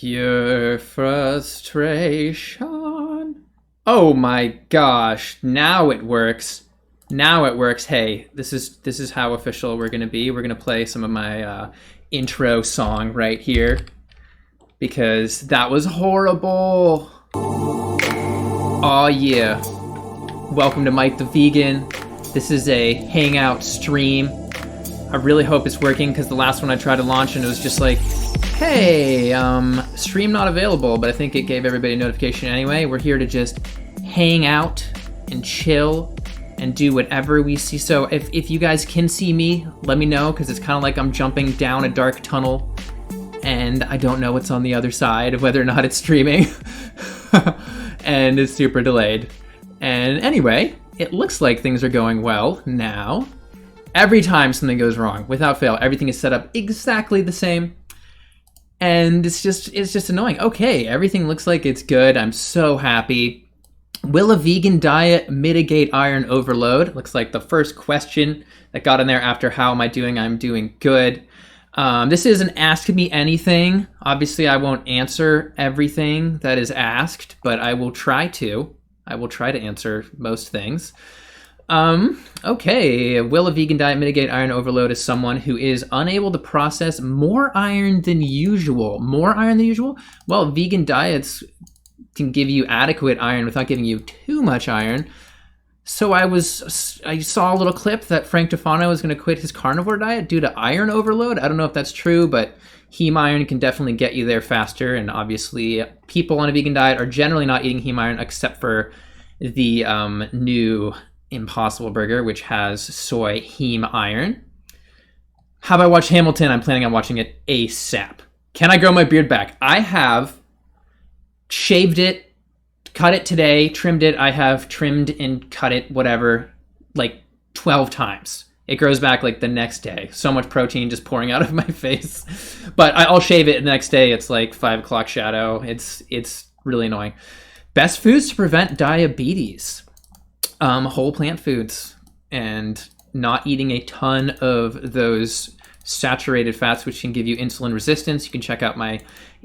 Pure frustration. Oh my gosh, now it works. Now it works. Hey, this is how official we're gonna be. We're gonna play some of my intro song right here because that was horrible. Oh yeah. Welcome to Mike the Vegan. This is a hangout stream. I really hope it's working because the last one I tried to launch and it was just like, hey, stream not available, but I think it gave everybody a notification anyway. We're here to just hang out and chill and do whatever we see. So if you guys can see me, let me know, because it's kind of like I'm jumping down a dark tunnel and I don't know what's on the other side of whether or not it's streaming. And it's super delayed. And anyway, it looks like things are going well now. Every time something goes wrong, without fail, everything is set up exactly the same. And it's just annoying. Okay, everything looks like it's good. I'm so happy. Will a vegan diet mitigate iron overload? Looks like the first question that got in there after how am I doing? I'm doing good. This is an ask me anything. Obviously, I won't answer everything that is asked, but I will try to. I will try to answer most things. Okay. Will a vegan diet mitigate iron overload as someone who is unable to process more iron than usual? More iron than usual? Well, vegan diets can give you adequate iron without giving you too much iron. So I saw a little clip that Frank Tufano is going to quit his carnivore diet due to iron overload. I don't know if that's true, but heme iron can definitely get you there faster. And obviously people on a vegan diet are generally not eating heme iron except for the new Impossible Burger, which has soy heme iron. How about I watch Hamilton? I'm planning on watching it ASAP. Can I grow my beard back? I have shaved it, cut it today, trimmed it. I have trimmed and cut it, whatever, like 12 times. It grows back like the next day. So much protein just pouring out of my face. But I'll shave it the next day. It's like 5 o'clock shadow. It's really annoying. Best foods to prevent diabetes. Whole plant foods and not eating a ton of those saturated fats, which can give you insulin resistance. You can check out my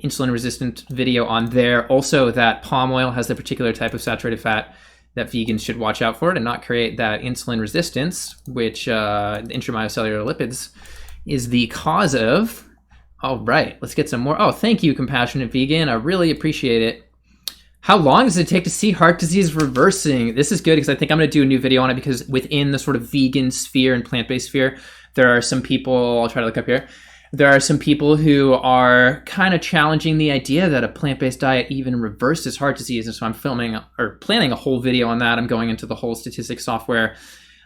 insulin resistant video on there. Also, that palm oil has a particular type of saturated fat that vegans should watch out for to not create that insulin resistance, which intramyocellular lipids is the cause of. All right, let's get some more. Oh, thank you, Compassionate Vegan. I really appreciate it. How long does it take to see heart disease reversing? This is good because I think I'm going to do a new video on it because within the sort of vegan sphere and plant-based sphere, there are some people, I'll try to look up here, there are some people who are kind of challenging the idea that a plant-based diet even reverses heart disease. And so I'm planning a whole video on that. I'm going into the whole statistics software.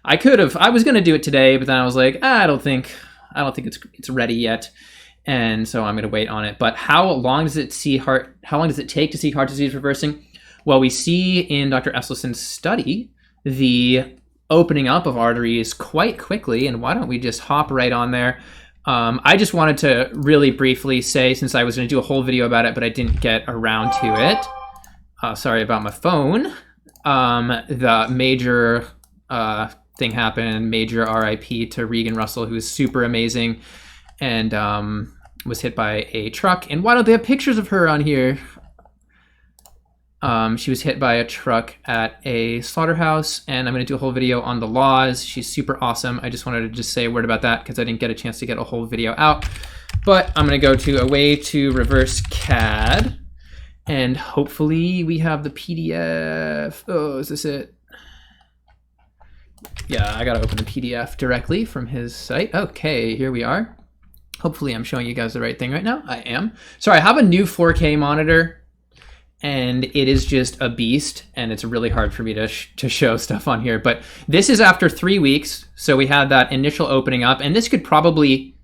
I was going to do it today, but then I was like, I don't think it's ready yet. And so I'm going to wait on it. But how long does it take to see heart disease reversing? Well, we see in Dr. Esselstyn's study the opening up of arteries quite quickly. And why don't we just hop right on there? I just wanted to really briefly say, since I was going to do a whole video about it, but I didn't get around to it. Sorry about my phone. The major thing happened, major RIP to Regan Russell, who is super amazing. And was hit by a truck. And why don't they have pictures of her on here? She was hit by a truck at a slaughterhouse, and I'm going to do a whole video on the laws. She's super awesome. I just wanted to just say a word about that because I didn't get a chance to get a whole video out. But I'm going to go to a way to reverse CAD, and hopefully we have the PDF. Oh, is this it? Yeah, I got to open the PDF directly from his site. Okay, here we are. Hopefully I'm showing you guys the right thing right now. I am. Sorry, I have a new 4K monitor and it is just a beast and it's really hard for me to show stuff on here. But this is after 3 weeks. So we had that initial opening up, and this could probably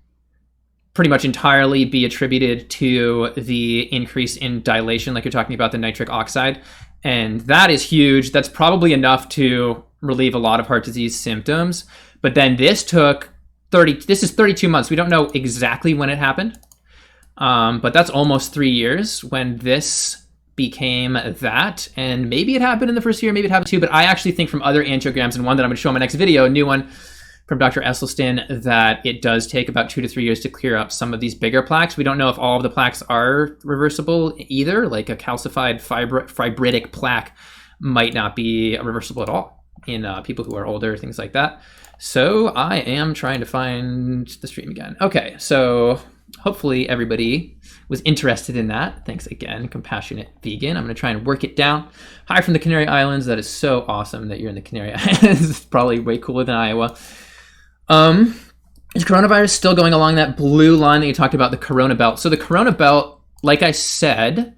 pretty much entirely be attributed to the increase in dilation, like you're talking about the nitric oxide. And that is huge. That's probably enough to relieve a lot of heart disease symptoms. But then this is 32 months. We don't know exactly when it happened, but that's almost 3 years when this became that. And maybe it happened in the first year, maybe it happened too, but I actually think from other angiograms, and one that I'm going to show in my next video, a new one, from Dr. Esselstyn that it does take about 2 to 3 years to clear up some of these bigger plaques. We don't know if all of the plaques are reversible either. Like a calcified fibritic plaque might not be reversible at all in people who are older, things like that. So I am trying to find the stream again. Okay, so hopefully everybody was interested in that. Thanks again, Compassionate Vegan. I'm going to try and work it down. Hi from the Canary Islands. That is so awesome that you're in the Canary Islands. It's probably way cooler than Iowa. Is coronavirus still going along that blue line that you talked about, the Corona Belt? So the Corona Belt, like I said,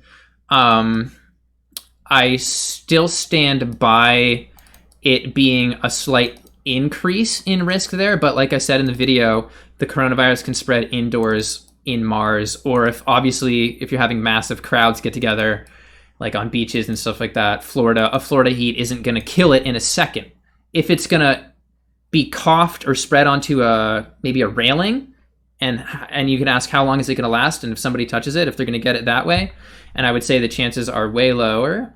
I still stand by it being a slight increase in risk there. But like I said in the video, the coronavirus can spread indoors in Mars, or if you're having massive crowds get together, like on beaches and stuff like that, a Florida heat isn't going to kill it in a second. If it's going to be coughed or spread onto maybe a railing, and you can ask how long is it going to last, and if somebody touches it, if they're going to get it that way, and I would say the chances are way lower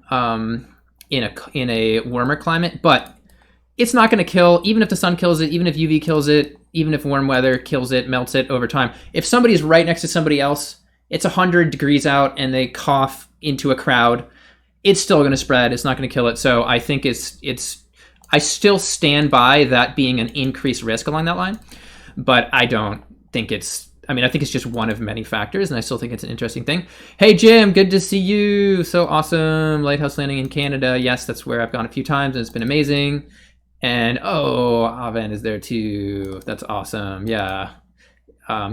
in a warmer climate, but it's not going to kill, even if the sun kills it, even if UV kills it, even if warm weather kills it, melts it over time. If somebody's right next to somebody else, it's 100 degrees out, and they cough into a crowd, it's still going to spread. It's not going to kill it. So I think I still stand by that being an increased risk along that line, but I don't think I think it's just one of many factors, and I still think it's an interesting thing. Hey, Jim, good to see you. So awesome. Lighthouse Landing in Canada. Yes, that's where I've gone a few times, and it's been amazing. And Avan is there too. That's awesome. Yeah.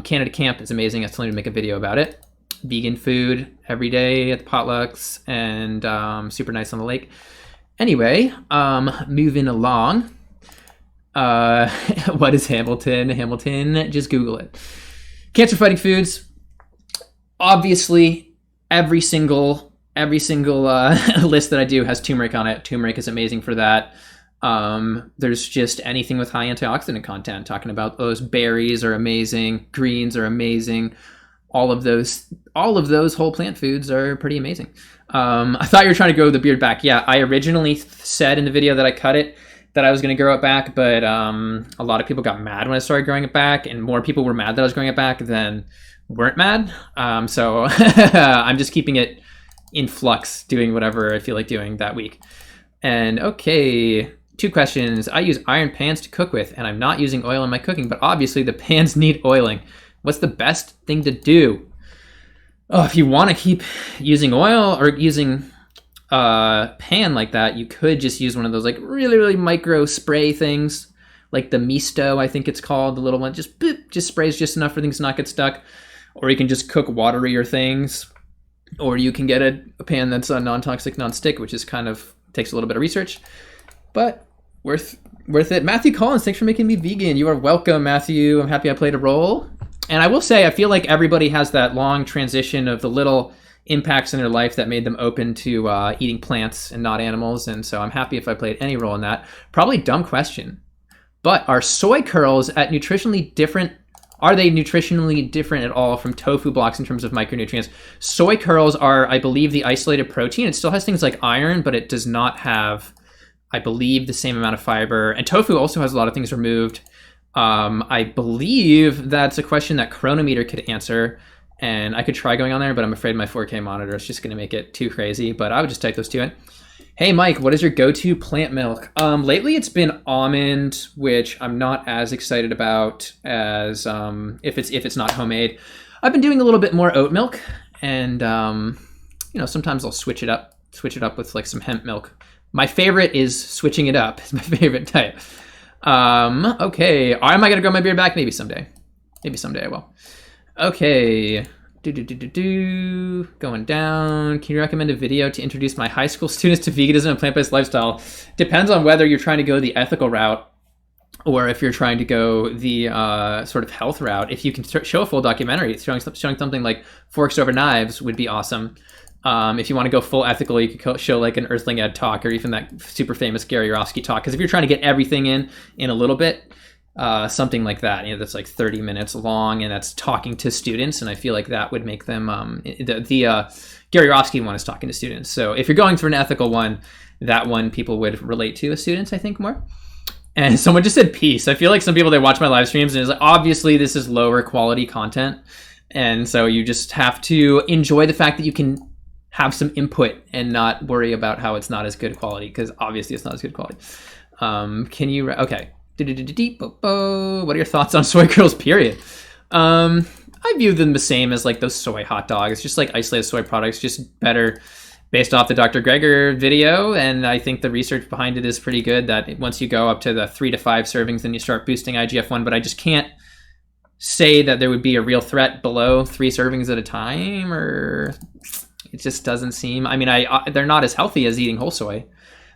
Canada Camp is amazing. I was telling you to make a video about it. Vegan food every day at the potlucks, and super nice on the lake. Anyway, moving along. What is Hamilton? Hamilton, just Google it. Cancer fighting foods. Obviously, every single list that I do has turmeric on it. Turmeric is amazing for that. There's just anything with high antioxidant content. Talking about those berries are amazing. Greens are amazing. All of those whole plant foods are pretty amazing. I thought you were trying to grow the beard back. Yeah, I originally said in the video that I cut it that I was going to grow it back, but a lot of people got mad when I started growing it back, and more people were mad that I was growing it back than weren't mad. So I'm just keeping it in flux, doing whatever I feel like doing that week. And okay, 2 questions. I use iron pans to cook with, and I'm not using oil in my cooking, but obviously the pans need oiling. What's the best thing to do? Oh, if you want to keep using oil or using a pan like that, you could just use one of those like really, really micro spray things, like the Misto, I think it's called, the little one. Just boop, just sprays just enough for things to not get stuck. Or you can just cook waterier things. Or you can get a pan that's a non-toxic, non-stick, which is kind of takes a little bit of research, but worth it. Matthew Collins, thanks for making me vegan. You are welcome, Matthew. I'm happy I played a role. And I will say, I feel like everybody has that long transition of the little impacts in their life that made them open to eating plants and not animals. And so I'm happy if I played any role in that. Probably dumb question, but are soy curls nutritionally different? Are they nutritionally different at all from tofu blocks in terms of micronutrients? Soy curls are, I believe, the isolated protein. It still has things like iron, but it does not have, I believe, the same amount of fiber. And tofu also has a lot of things removed. I believe that's a question that Chronometer could answer, and I could try going on there, but I'm afraid my 4K monitor is just going to make it too crazy. But I would just type those 2 in. Hey, Mike, what is your go-to plant milk? Lately, it's been almond, which I'm not as excited about as if it's not homemade. I've been doing a little bit more oat milk, and sometimes I'll switch it up with like some hemp milk. My favorite is switching it up. It's my favorite type. Okay, am I gonna grow my beard back? Maybe someday. Maybe someday I will. Okay. Going down. Can you recommend a video to introduce my high school students to veganism and plant-based lifestyle? Depends on whether you're trying to go the ethical route or if you're trying to go the sort of health route. If you can show a full documentary, showing something like Forks Over Knives would be awesome. If you want to go full ethical, you could show like an Earthling Ed talk or even that super famous Gary Yourofsky talk. Because if you're trying to get everything in a little bit, something like that, that's like 30 minutes long and that's talking to students. And I feel like that would make them, the Gary Yourofsky one is talking to students. So if you're going for an ethical one, that one people would relate to as students, I think, more. And someone just said peace. I feel like some people, they watch my live streams and it's like, obviously this is lower quality content. And so you just have to enjoy the fact that you can have some input and not worry about how it's not as good quality, because obviously it's not as good quality. Can you, okay. What are your thoughts on soy curls, period? I view them the same as like those soy hot dogs, just like isolated soy products, just better based off the Dr. Greger video. And I think the research behind it is pretty good, that once you go up to the 3 to 5 servings, then you start boosting IGF-1, but I just can't say that there would be a real threat below 3 servings at a time, or it just doesn't seem, I mean, they're not as healthy as eating whole soy,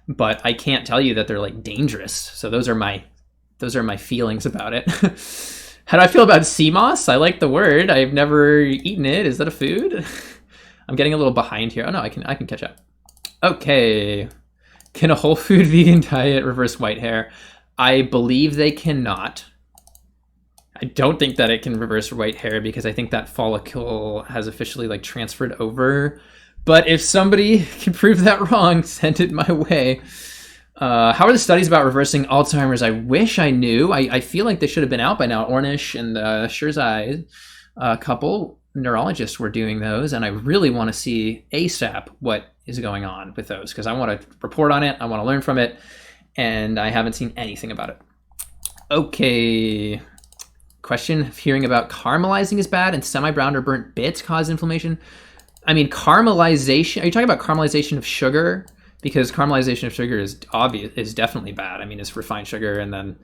but I can't tell you that they're like dangerous. So those are my feelings about it. How do I feel about sea moss? I like the word. I've never eaten it. Is that a food? I'm getting a little behind here. Oh no, I can catch up. Okay. Can a whole food vegan diet reverse white hair? I believe they cannot. I don't think that it can reverse white hair, because I think that follicle has officially like transferred over. But if somebody can prove that wrong, send it my way. How are the studies about reversing Alzheimer's? I wish I knew. I feel like they should have been out by now. Ornish and Shirzai, a couple neurologists were doing those, and I really want to see ASAP what is going on with those, because I want to report on it. I want to learn from it, and I haven't seen anything about it. Okay. Question, hearing about caramelizing is bad and semi-browned or burnt bits cause inflammation. I mean, caramelization, are you talking about caramelization of sugar? Because caramelization of sugar is definitely bad. I mean, it's refined sugar, and then,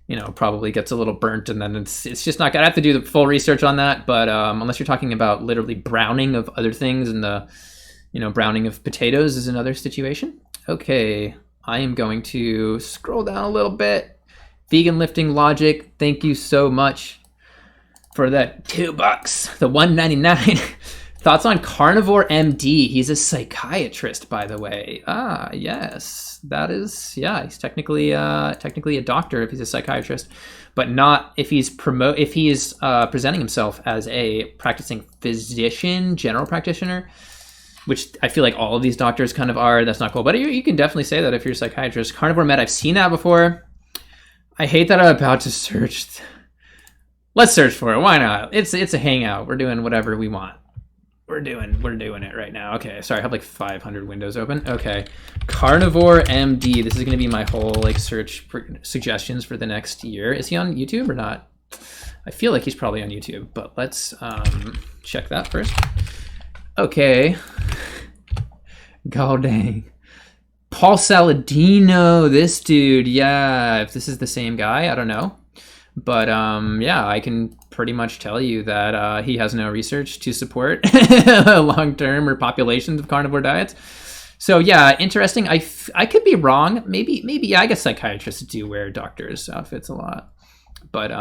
you know, probably gets a little burnt, and then it's just not good. I have to do the full research on that, but unless you're talking about literally browning of other things, and the, you know, browning of potatoes is another situation. Okay, I am going to scroll down a little bit. Vegan Lifting Logic, thank you so much for that $2, the $1.99. Thoughts on Carnivore Md? He's a psychiatrist, by the way. Ah, yes, that is, yeah. He's technically a doctor if he's a psychiatrist, but not if he's presenting himself as a practicing physician, general practitioner, which I feel like all of these doctors kind of are. That's not cool, but you can definitely say that if you're a psychiatrist. Carnivore Med, I've seen that before. I hate that I'm about to search. Let's search for it. Why not? It's a hangout. We're doing whatever we want. We're doing it right now. Okay, sorry, I have like 500 windows open. Okay, Carnivore Md. This is going to be my whole like search suggestions for the next year. Is he on YouTube or not? I feel like he's probably on YouTube, but let's check that first. Okay. God dang. Paul Saladino, this dude. Yeah, if this is the same guy, I don't know. But yeah, I can pretty much tell you that he has no research to support long-term or populations of carnivore diets. So yeah, interesting. I could be wrong. Maybe yeah, I guess psychiatrists do wear doctors' outfits a lot. But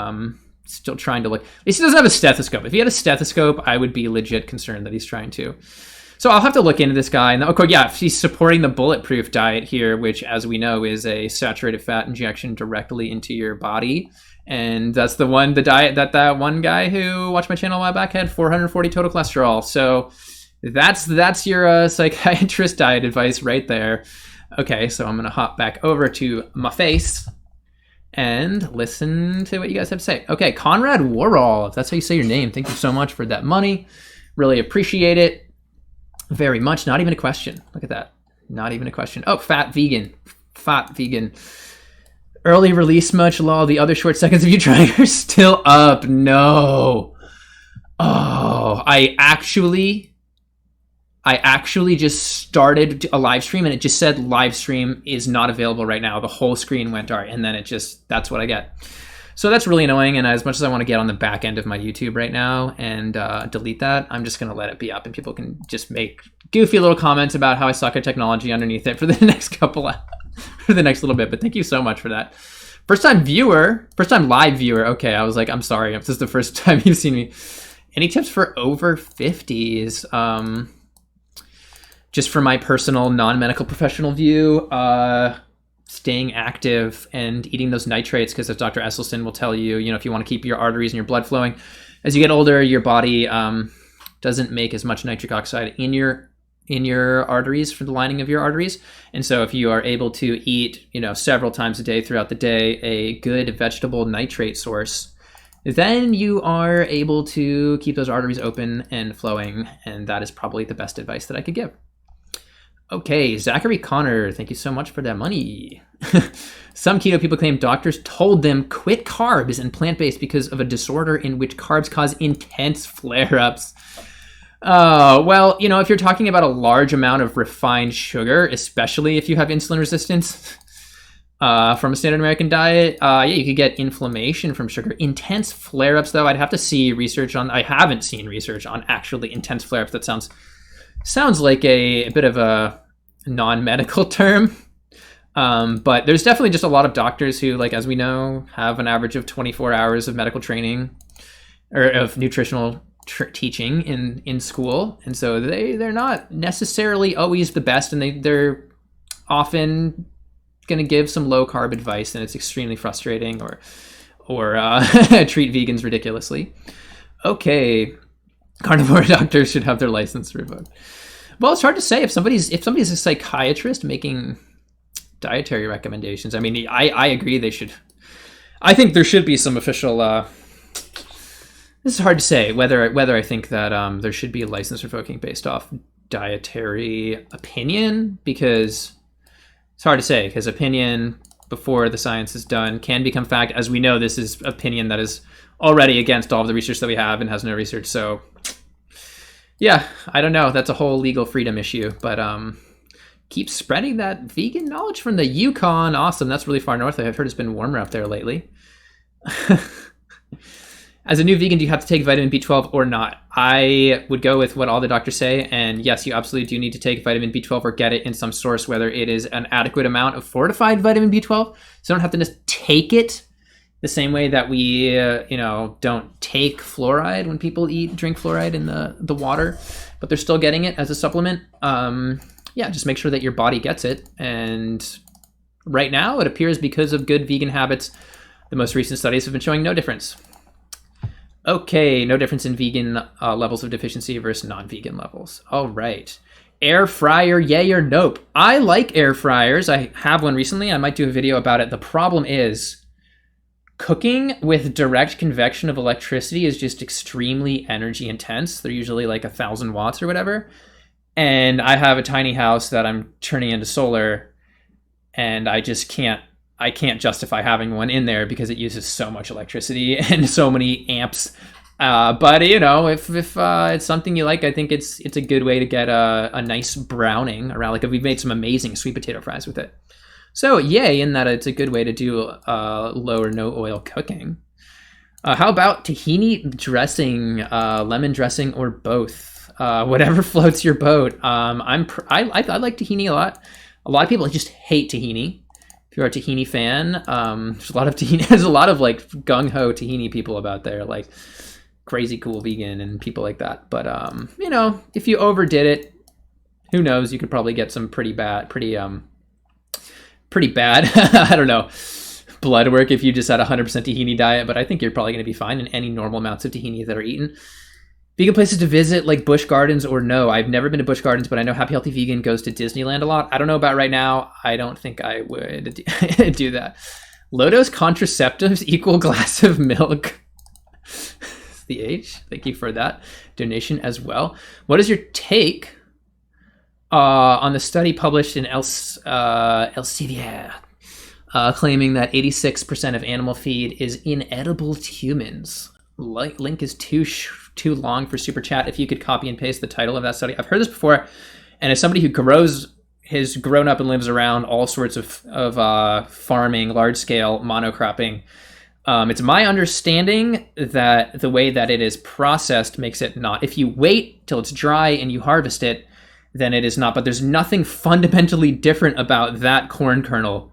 still trying to look. At least he doesn't have a stethoscope. If he had a stethoscope, I would be legit concerned that he's trying to. So I'll have to look into this guy. And of course, yeah, he's supporting the bulletproof diet here, which, as we know, is a saturated fat injection directly into your body. And that's the diet that one guy who watched my channel a while back had 440 total cholesterol. So that's your psychiatrist diet advice right there. Okay, so I'm going to hop back over to my face and listen to what you guys have to say. Okay, Conrad Warhol, if that's how you say your name, thank you so much for that money. Really appreciate it very much. Not even a question. Look at that. Not even a question. Oh, fat vegan. Early release much, lol. The other short seconds of you trying are still up. No. Oh, I actually just started a live stream and it just said live stream is not available right now. The whole screen went dark, and then that's what I get. So that's really annoying. And as much as I want to get on the back end of my YouTube right now and delete that, I'm just going to let it be up, and people can just make goofy little comments about how I suck at technology underneath it for the next for the next little bit. But thank you so much for that. First time live viewer. Okay, I was like, I'm sorry, this is the first time you've seen me. Any tips for over 50s? Just for my personal non-medical professional view, staying active and eating those nitrates, because as Dr. Esselstyn will tell you, if you want to keep your arteries and your blood flowing, as you get older, your body doesn't make as much nitric oxide in your in your arteries, for the lining of your arteries. And so if you are able to eat, several times a day throughout the day, a good vegetable nitrate source, then you are able to keep those arteries open and flowing. And that is probably the best advice that I could give. Okay, Zachary Connor, thank you so much for that money. Some keto people claim doctors told them quit carbs and plant-based because of a disorder in which carbs cause intense flare-ups. Well, if you're talking about a large amount of refined sugar, especially if you have insulin resistance from a standard American diet, you could get inflammation from sugar. Intense flare-ups, though, I'd have to see research on. I haven't seen research on actually intense flare-ups. That sounds like a bit of a non-medical term. But there's definitely just a lot of doctors who, like, as we know, have an average of 24 hours of medical training or of nutritional teaching in school. And so they're not necessarily always the best, and they're often going to give some low carb advice, and it's extremely frustrating or treat vegans ridiculously. Okay. Carnivore doctors should have their license revoked. Well, it's hard to say if somebody's a psychiatrist making dietary recommendations. I mean, I agree they should. I think there should be some official. This is hard to say whether I think that there should be a license revoking based off dietary opinion, because it's hard to say, because opinion before the science is done can become fact. As we know, this is opinion that is already against all of the research that we have and has no research. So yeah, I don't know. That's a whole legal freedom issue, but keep spreading that vegan knowledge from the Yukon. Awesome. That's really far north. I've heard it's been warmer up there lately. As a new vegan, do you have to take vitamin B12 or not? I would go with what all the doctors say. And yes, you absolutely do need to take vitamin B12 or get it in some source, whether it is an adequate amount of fortified vitamin B12. So you don't have to just take it the same way that we, don't take fluoride when people drink fluoride in the water, but they're still getting it as a supplement. Just make sure that your body gets it. And right now, it appears because of good vegan habits, the most recent studies have been showing no difference. Okay, no difference in vegan levels of deficiency versus non-vegan levels. All right. Air fryer, yay or nope? I like air fryers. I have one recently. I might do a video about it. The problem is cooking with direct convection of electricity is just extremely energy intense. They're usually like 1,000 watts or whatever. And I have a tiny house that I'm turning into solar, and I can't justify having one in there because it uses so much electricity and so many amps. But if it's something you like, I think it's a good way to get a nice browning around. Like, we've made some amazing sweet potato fries with it. So yay, in that it's a good way to do low or no oil cooking. How about tahini dressing, lemon dressing, or both? Whatever floats your boat. I like tahini a lot. A lot of people just hate tahini. If you're a tahini fan, there's a lot of tahini. There's a lot of like gung ho tahini people about there, like crazy cool vegan and people like that. But if you overdid it, who knows? You could probably get some pretty bad. I don't know, blood work if you just had 100% tahini diet. But I think you're probably going to be fine in any normal amounts of tahini that are eaten. Vegan places to visit, like Busch Gardens or no? I've never been to Busch Gardens, but I know Happy Healthy Vegan goes to Disneyland a lot. I don't know about right now. I don't think I would do that. Low-dose contraceptives equal glass of milk. The H. Thank you for that donation as well. What is your take on the study published in Elsevier, claiming that 86% of animal feed is inedible to humans? Link is too long for super chat. If you could copy and paste the title of that study. I've heard this before, and as somebody who has grown up and lives around all sorts of farming, large scale monocropping, it's my understanding that the way that it is processed makes it not. If you wait till it's dry and you harvest it, then it is not. But there's nothing fundamentally different about that corn kernel,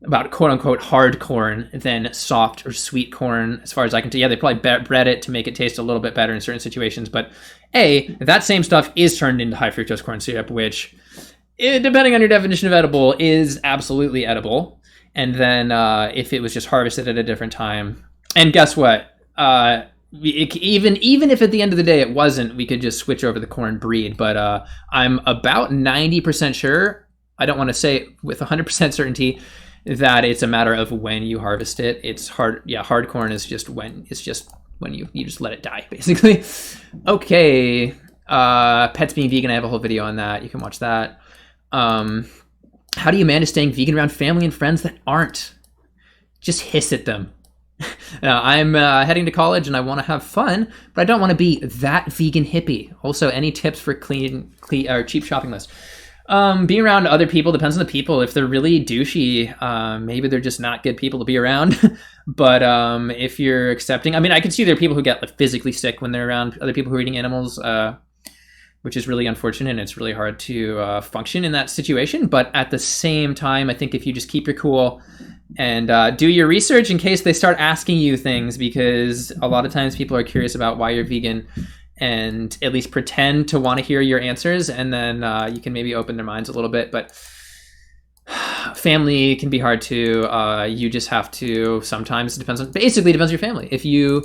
about quote unquote hard corn, than soft or sweet corn, as far as I can tell. Yeah, they probably bread it to make it taste a little bit better in certain situations. But that same stuff is turned into high fructose corn syrup, which, depending on your definition of edible, is absolutely edible. And then if it was just harvested at a different time, and guess what? even if at the end of the day it wasn't, we could just switch over the corn breed. But I'm about 90% sure. I don't want to say with 100% certainty that it's a matter of when you harvest it. It's hard. Yeah, hard corn is just when you just let it die, basically. Okay. Pets being vegan. I have a whole video on that. You can watch that. How do you manage staying vegan around family and friends that aren't? Just hiss at them. I'm heading to college and I want to have fun, but I don't want to be that vegan hippie. Also, any tips for clean or cheap shopping list? Being around other people depends on the people. If they're really douchey, maybe they're just not good people to be around. But if you're accepting, I mean, I can see there are people who get like physically sick when they're around other people who are eating animals, which is really unfortunate, and it's really hard to function in that situation. But at the same time, I think if you just keep your cool and do your research in case they start asking you things, because a lot of times people are curious about why you're vegan, and at least pretend to want to hear your answers, and then you can maybe open their minds a little bit. But family can be hard too. You just have to, sometimes it depends on your family. If you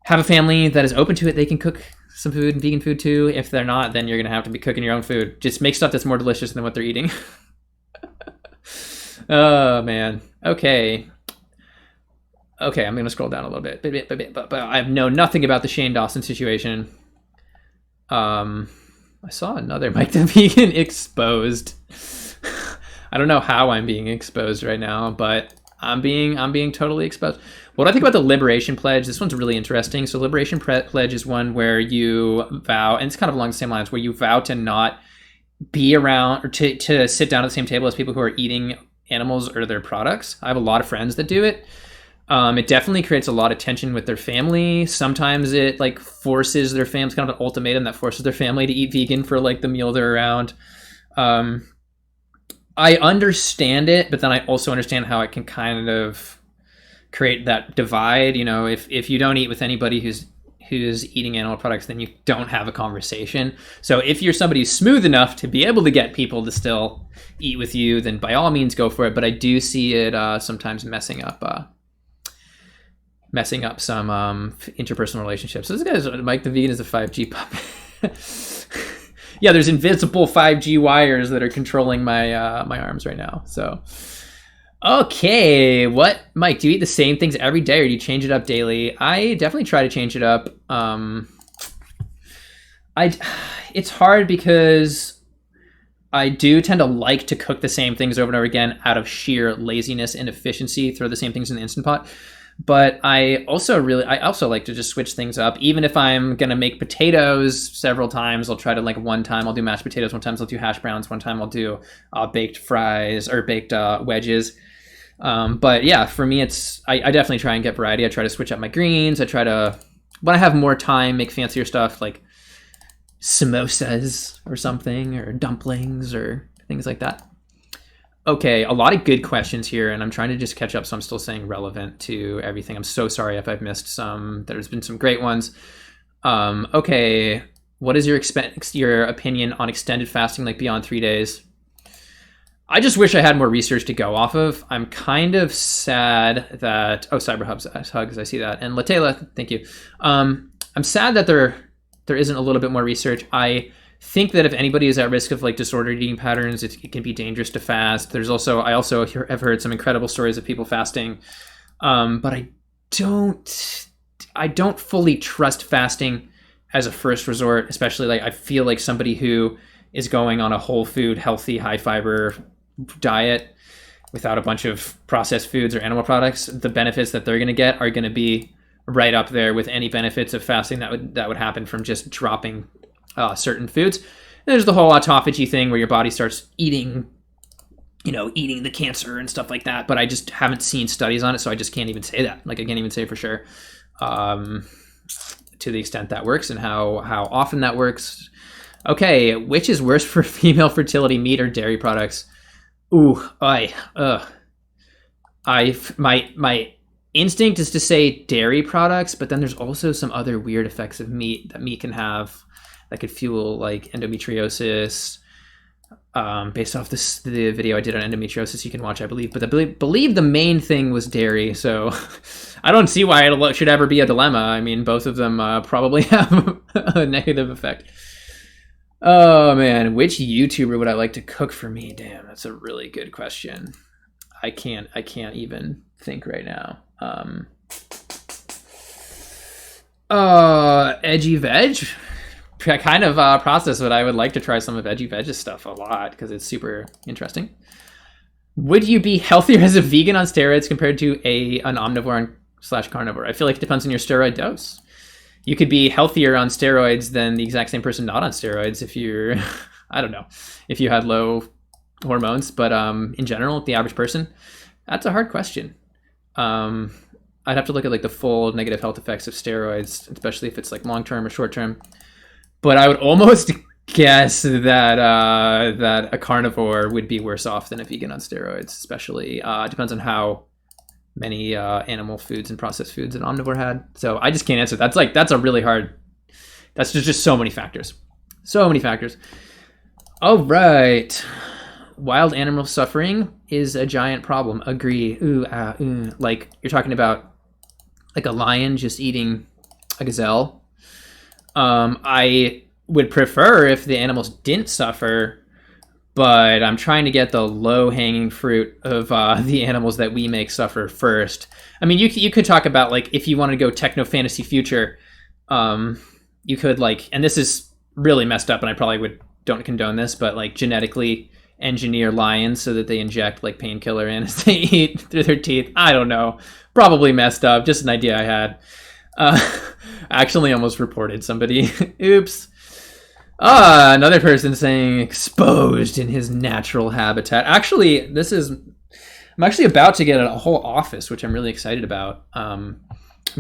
have a family that is open to it, they can cook some food and vegan food too. If they're not, then you're going to have to be cooking your own food. Just make stuff that's more delicious than what they're eating. Oh, man. Okay, I'm going to scroll down a little bit. But I know nothing about the Shane Dawson situation. I saw another Mike the Vegan exposed. I don't know how I'm being exposed right now, but I'm being totally exposed. What I think about the Liberation Pledge, this one's really interesting. So Liberation Pledge is one where you vow, and it's kind of along the same lines, where you vow to not be around or to sit down at the same table as people who are eating animals or their products. I have a lot of friends that do it. It definitely creates a lot of tension with their family. Sometimes it like forces their family, it's kind of an ultimatum that forces their family to eat vegan for like the meal they're around. I understand it, but then I also understand how it can kind of create that divide. You know, if you don't eat with anybody who's eating animal products, then you don't have a conversation. So if you're somebody who's smooth enough to be able to get people to still eat with you, then by all means go for it. But I do see it sometimes messing up some interpersonal relationships. So this guy's Mike the Vegan is a 5G puppet. Yeah, there's invisible 5G wires that are controlling my arms right now. So, okay, what, Mike? Do you eat the same things every day, or do you change it up daily? I definitely try to change it up. It's hard because I do tend to like to cook the same things over and over again out of sheer laziness and efficiency. Throw the same things in the Instant Pot. But I also like to just switch things up. Even if I'm going to make potatoes several times, I'll try to, like, one time I'll do mashed potatoes, one time I'll do hash browns, one time I'll do baked fries or baked wedges. But yeah, for me, I definitely try and get variety. I try to switch up my greens. I try to, when I have more time, make fancier stuff like samosas or something, or dumplings or things like that. Okay, a lot of good questions here, and I'm trying to just catch up, so I'm still saying relevant to everything. I'm so sorry if I've missed some. There's been some great ones. Okay, what is your opinion on extended fasting, like beyond 3 days? I just wish I had more research to go off of. I'm kind of sad that... Oh, CyberHubs hugs, I see that. And Latela, thank you. I'm sad that there isn't a little bit more research. I think that if anybody is at risk of like disordered eating patterns, it can be dangerous to fast. I also have heard some incredible stories of people fasting, but I don't fully trust fasting as a first resort, especially like I feel like somebody who is going on a whole food, healthy, high fiber diet without a bunch of processed foods or animal products, the benefits that they're going to get are going to be right up there with any benefits of fasting that would happen from just dropping certain foods. And there's the whole autophagy thing where your body starts eating the cancer and stuff like that. But I just haven't seen studies on it, so I just can't even say that. Like, I can't even say for sure to the extent that works and how often that works. Okay, which is worse for female fertility, meat or dairy products? Ooh, my instinct is to say dairy products, but then there's also some other weird effects of meat that meat can have that could fuel like endometriosis. based off the video I did on endometriosis you can watch, I believe. But I believe the main thing was dairy, so I don't see why it should ever be a dilemma. I mean, both of them probably have a negative effect. Oh man, which YouTuber would I like to cook for me? Damn, that's a really good question. I can't even think right now. Edgy Veg, kind of process, but I would like to try some of Edgy Veg's stuff a lot because it's super interesting. Would you be healthier as a vegan on steroids compared to an omnivore / carnivore? I feel like it depends on your steroid dose. You could be healthier on steroids than the exact same person not on steroids if you're, I don't know, if you had low hormones. But in general, the average person, that's a hard question. I'd have to look at like the full negative health effects of steroids, especially if it's like long-term or short-term. But I would almost guess that that a carnivore would be worse off than a vegan on steroids, especially. It depends on how many animal foods and processed foods an omnivore had. So I just can't answer. That's a really hard, that's just so many factors. So many factors. All right. Wild animal suffering is a giant problem. Agree. Like you're talking about like a lion just eating a gazelle. I would prefer if the animals didn't suffer, but I'm trying to get the low-hanging fruit of the animals that we make suffer first. I mean, you could talk about like if you want to go techno fantasy future, you could like, and this is really messed up, and I probably don't condone this, but like genetically engineer lions so that they inject like painkiller in as they eat through their teeth. I don't know, probably messed up. Just an idea I had. Actually almost reported somebody. Oops. Another person saying exposed in his natural habitat. Actually, I'm actually about to get a whole office, which I'm really excited about. I'm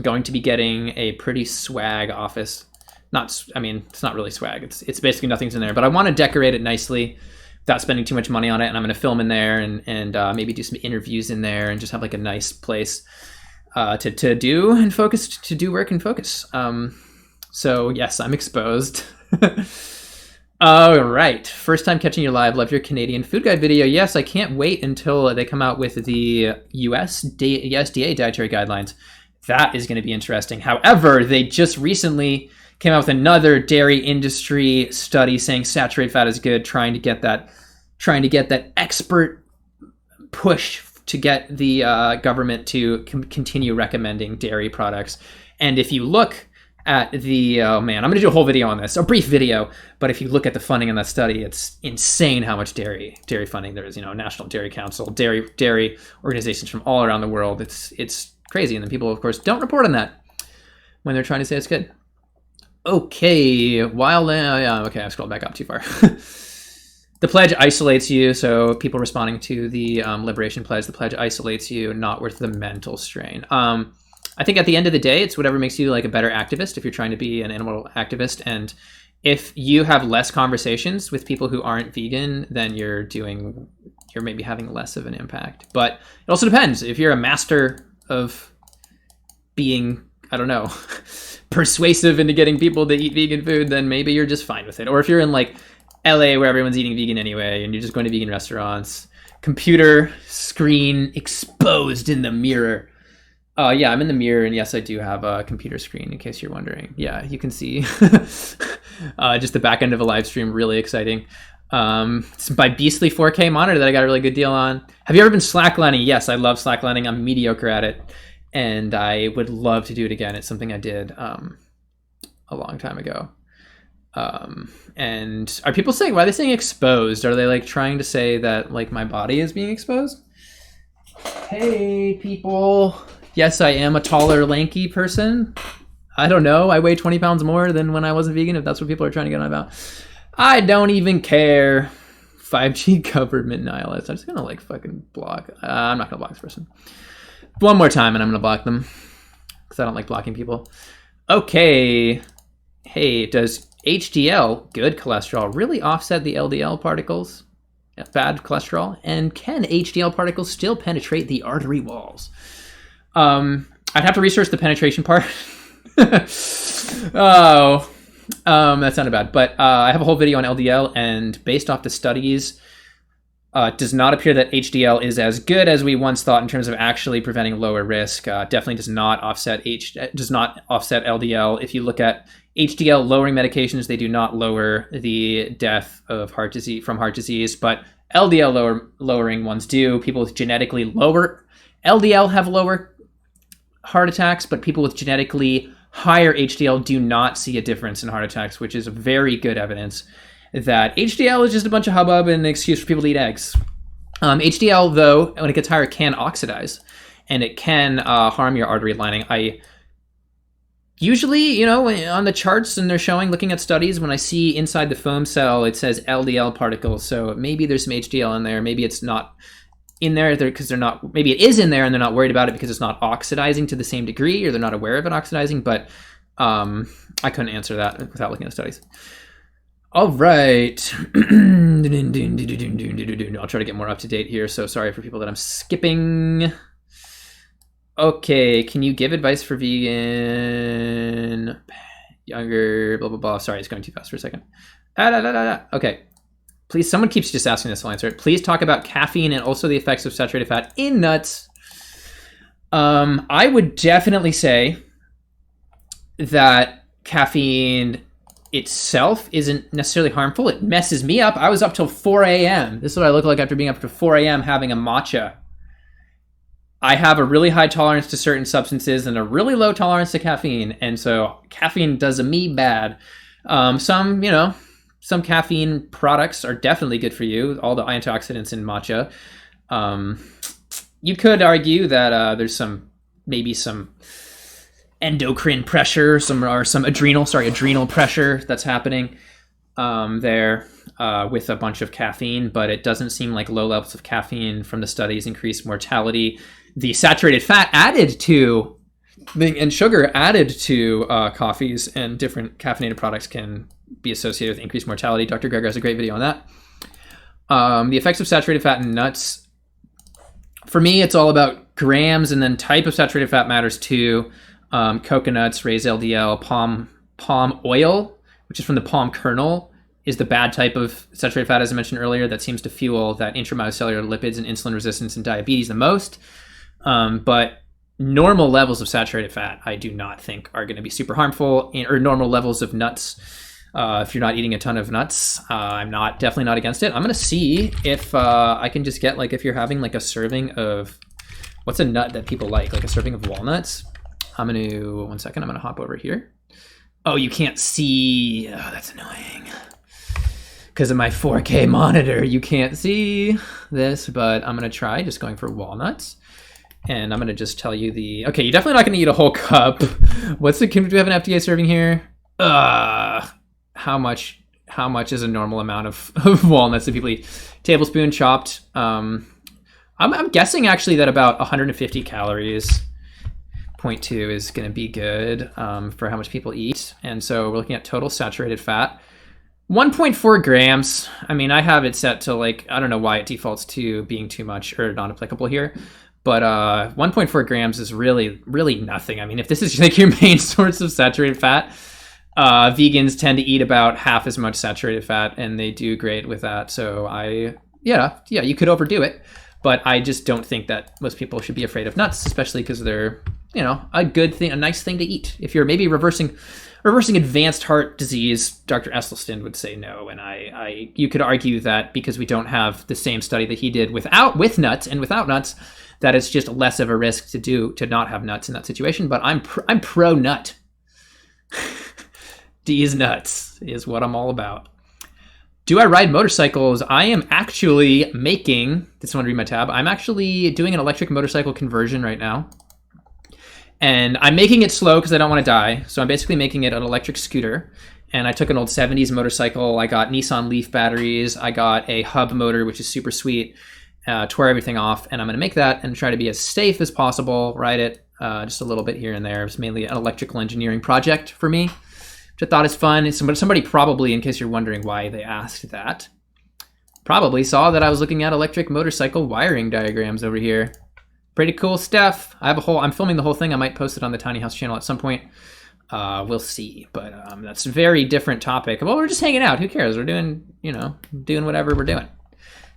going to be getting a pretty swag office. It's not really swag. It's basically nothing's in there, but I want to decorate it nicely without spending too much money on it. And I'm going to film in there and maybe do some interviews in there and just have like a nice place to do and focus, to do work and focus. So yes, I'm exposed. All right. First time catching you live. Love your Canadian food guide video. Yes, I can't wait until they come out with the USDA dietary guidelines. That is going to be interesting. However, they just recently came out with another dairy industry study saying saturated fat is good, trying to get that expert push to get the government to continue recommending dairy products. And if you look at the, I'm going to do a whole video on this, a brief video, but if you look at the funding in that study, it's insane how much dairy funding there is. National Dairy Council, dairy organizations from all around the world. It's crazy. And then people, of course, don't report on that when they're trying to say it's good. Okay, okay, I've scrolled back up too far. The pledge isolates you, so people responding to the Liberation Pledge, the pledge isolates you, not worth the mental strain. I think at the end of the day, it's whatever makes you like a better activist if you're trying to be an animal activist. And if you have less conversations with people who aren't vegan, then you're maybe having less of an impact. But it also depends. If you're a master of being, I don't know, persuasive into getting people to eat vegan food, then maybe you're just fine with it. Or if you're in like LA where everyone's eating vegan anyway and you're just going to vegan restaurants, computer screen exposed in the mirror. Yeah, I'm in the mirror, and yes, I do have a computer screen, in case you're wondering. Yeah, you can see just the back end of a live stream, really exciting. It's my beastly 4K monitor that I got a really good deal on. Have you ever been slacklining? Yes, I love slacklining. I'm mediocre at it, and I would love to do it again. It's something I did a long time ago. And are people saying, why are they saying exposed? Are they like trying to say that like my body is being exposed? Hey, people. Yes, I am a taller, lanky person. I don't know. I weigh 20 pounds more than when I wasn't vegan, if that's what people are trying to get on about. I don't even care. 5G government nihilist. I'm just going to like fucking block. I'm not going to block this person. One more time and I'm going to block them because I don't like blocking people. Okay. Hey, does HDL, good cholesterol, really offset the LDL particles? Bad cholesterol? And can HDL particles still penetrate the artery walls? I'd have to research the penetration part. Oh, That sounded bad. But I have a whole video on LDL, and based off the studies, it does not appear that HDL is as good as we once thought in terms of actually preventing lower risk. Definitely does not offset LDL. If you look at HDL lowering medications, they do not lower the death of heart disease from heart disease, but LDL lowering ones do. People with genetically lower LDL have lower heart attacks, but people with genetically higher HDL do not see a difference in heart attacks, which is very good evidence that HDL is just a bunch of hubbub and an excuse for people to eat eggs. HDL, though, when it gets higher, can oxidize, and it can harm your artery lining. I usually, on the charts and they're showing, looking at studies, when I see inside the foam cell, it says LDL particles. So maybe there's some HDL in there. Maybe it's not in there because they're not, maybe it is in there and they're not worried about it because it's not oxidizing to the same degree, or they're not aware of it oxidizing, but I couldn't answer that without looking at studies. All right. I'll try to get more up to date here, so sorry for people that I'm skipping. Okay, can you give advice for vegan, younger, blah, blah, blah. Sorry, it's going too fast for a second. Okay. Please, someone keeps just asking this, I'll answer it. Please talk about caffeine and also the effects of saturated fat in nuts. I would definitely say that caffeine itself isn't necessarily harmful. It messes me up. I was up till 4 a.m. This is what I look like after being up to 4 a.m. having a matcha. I have a really high tolerance to certain substances and a really low tolerance to caffeine. And so caffeine does me bad. Some caffeine products are definitely good for you. All the antioxidants in matcha. You could argue that there's maybe some endocrine pressure, some adrenal pressure that's happening there with a bunch of caffeine, but it doesn't seem like low levels of caffeine from the studies increase mortality. The saturated fat added to and sugar added to coffees and different caffeinated products can be associated with increased mortality. Dr. Greger has a great video on that. The effects of saturated fat in nuts, for me, it's all about grams, and then type of saturated fat matters too. Coconuts, raised LDL, palm oil, which is from the palm kernel, is the bad type of saturated fat, as I mentioned earlier, that seems to fuel that intracellular lipids and insulin resistance and diabetes the most. But normal levels of saturated fat, I do not think are going to be super harmful, or normal levels of nuts. If you're not eating a ton of nuts, I'm definitely not against it. I'm going to see if I can just get, if you're having a serving of, what's a nut that people like a serving of walnuts. I'm going to, one second, I'm going to hop over here. Oh, you can't see. Oh, that's annoying. Because of my 4K monitor, you can't see this, but I'm going to try just going for walnuts. And I'm going to just tell you okay, you're definitely not going to eat a whole cup. Do we have an FDA serving here? How much is a normal amount of walnuts that people eat? Tablespoon chopped. I'm guessing actually that about 150 calories. 0.2 is going to be good for how much people eat. And so we're looking at total saturated fat. 1.4 grams. I mean, I have it set to I don't know why it defaults to being too much or not applicable here. But 1.4 grams is really, really nothing. I mean, if this is your main source of saturated fat, vegans tend to eat about half as much saturated fat, and they do great with that. So you could overdo it. But I just don't think that most people should be afraid of nuts, especially because they're, a good thing, a nice thing to eat. If you're maybe reversing advanced heart disease, Dr. Esselstyn would say no. And you could argue that because we don't have the same study that he did with nuts and without nuts, that it's just less of a risk to not have nuts in that situation. But I'm pro nut. D's nuts is what I'm all about. Do I ride motorcycles? I am actually making, this one, read my tab. I'm actually doing an electric motorcycle conversion right now. And I'm making it slow because I don't want to die. So I'm basically making it an electric scooter. And I took an old 70s motorcycle. I got Nissan Leaf batteries. I got a hub motor, which is super sweet. Tore everything off. And I'm going to make that and try to be as safe as possible. Ride it just a little bit here and there. It's mainly an electrical engineering project for me, which I thought is fun. Somebody probably, in case you're wondering why they asked that, probably saw that I was looking at electric motorcycle wiring diagrams over here. Pretty cool stuff. I'm filming the whole thing. I might post it on the Tiny House channel at some point. We'll see. But that's a very different topic. Well, we're just hanging out. Who cares? We're doing, doing whatever we're doing.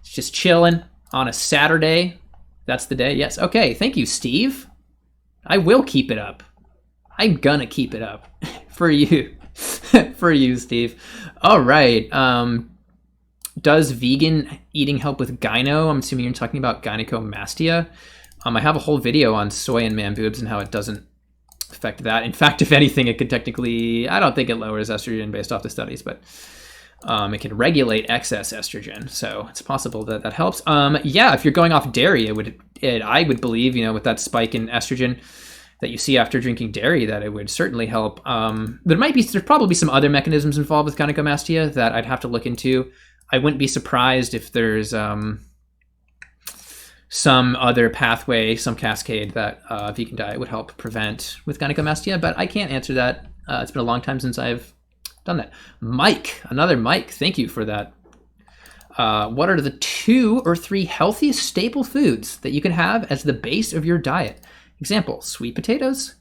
It's just chilling on a Saturday. That's the day. Yes. Okay. Thank you, Steve. I will keep it up. I'm gonna keep it up for you. For you, Steve. All right. Does vegan eating help with gyno? I'm assuming you're talking about gynecomastia. I have a whole video on soy and man boobs and how it doesn't affect that. In fact, if anything, it could technically, I don't think it lowers estrogen based off the studies, but it can regulate excess estrogen. So it's possible that that helps. Yeah, if you're going off dairy, I would believe, with that spike in estrogen that you see after drinking dairy, that it would certainly help. There's probably some other mechanisms involved with gynecomastia that I'd have to look into. I wouldn't be surprised if there's some other pathway, some cascade that a vegan diet would help prevent with gynecomastia, but I can't answer that. It's been a long time since I've done that. Mike, another Mike, thank you for that. What are the 2 or 3 healthiest staple foods that you can have as the base of your diet? Example, sweet potatoes,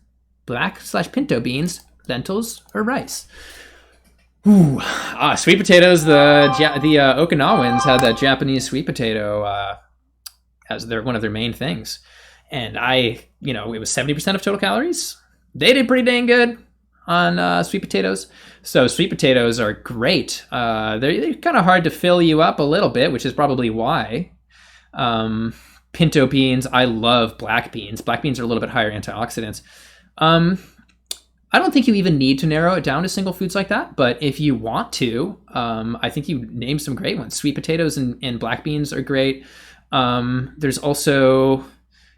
black/pinto beans, lentils, or rice. Ooh, sweet potatoes. The Okinawans had that Japanese sweet potato as one of their main things, and it was 70% of total calories. They did pretty dang good on sweet potatoes. So sweet potatoes are great. They're kind of hard to fill you up a little bit, which is probably why. Pinto beans. I love black beans. Black beans are a little bit higher antioxidants. I don't think you even need to narrow it down to single foods like that, but if you want to, I think you named some great ones. Sweet potatoes and black beans are great. There's also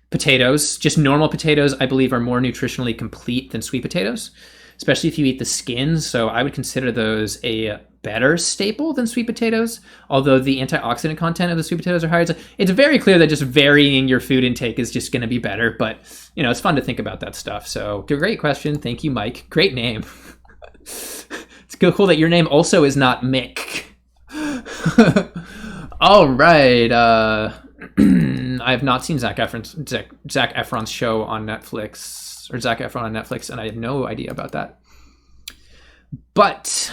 potatoes. Just normal potatoes, I believe, are more nutritionally complete than sweet potatoes, especially if you eat the skins. So I would consider those a better staple than sweet potatoes, although the antioxidant content of the sweet potatoes are higher. It's very clear that just varying your food intake is just going to be better, but it's fun to think about that stuff. So great question. Thank you, Mike. Great name. It's cool that your name also is not Mick. All right. I have not seen Zac Efron's show on Netflix, or Zac Efron on Netflix, and I have no idea about that. But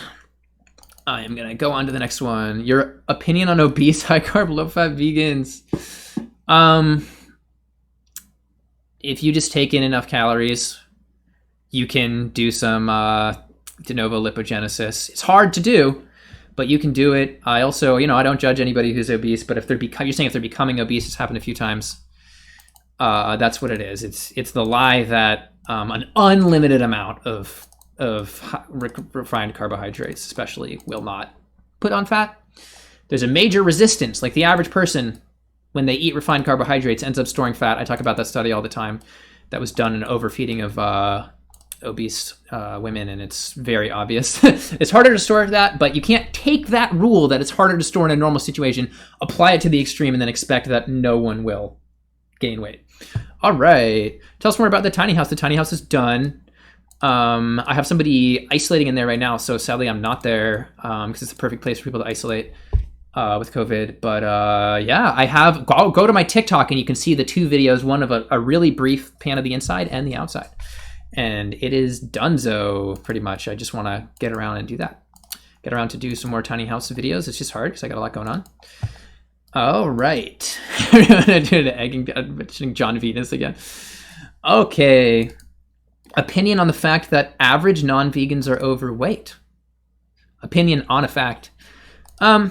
I am going to go on to the next one. Your opinion on obese, high-carb, low-fat vegans. If you just take in enough calories, you can do some de novo lipogenesis. It's hard to do, but you can do it. I also, I don't judge anybody who's obese, but if you're saying if they're becoming obese, it's happened a few times. That's what it is. It's the lie that an unlimited amount of refined carbohydrates especially will not put on fat. There's a major resistance. Like the average person, when they eat refined carbohydrates, ends up storing fat. I talk about that study all the time that was done in overfeeding of obese women, and it's very obvious. It's harder to store that, but you can't take that rule that it's harder to store in a normal situation, apply it to the extreme, and then expect that no one will gain weight. All right. Tell us more about the tiny house. The tiny house is done. I have somebody isolating in there right now, so sadly I'm not there because it's the perfect place for people to isolate with COVID. But yeah, I have go to my TikTok and you can see the 2 videos, one of a really brief pan of the inside and the outside, and it is donezo pretty much. I just want to get around and do that, get around to do some more tiny house videos. It's just hard because I got a lot going on. All right. I'm gonna do the egging, mentioning John Venus again. Okay. Opinion on the fact that average non-vegans are overweight. Opinion on a fact. I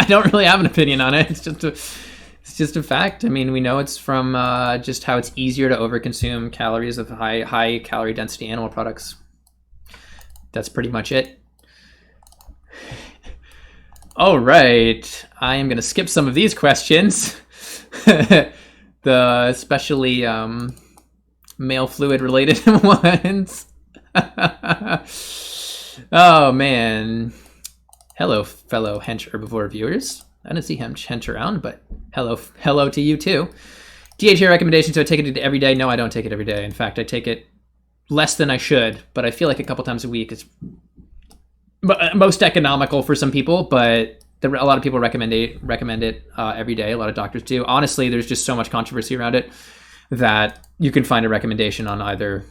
don't really have an opinion on it. It's just a fact. I mean, we know it's from just how it's easier to overconsume calories of high calorie density animal products. That's pretty much it. All right. I am going to skip some of these questions. The especially male fluid related ones. Oh man. Hello, fellow hench herbivore viewers. I didn't see hench around, but hello to you too. DHA recommendation, so I take it every day. No, I don't take it every day. In fact, I take it less than I should, but I feel like a couple times a week is most economical for some people, but a lot of people recommend it every day. A lot of doctors do. Honestly, there's just so much controversy around it that you can find a recommendation on either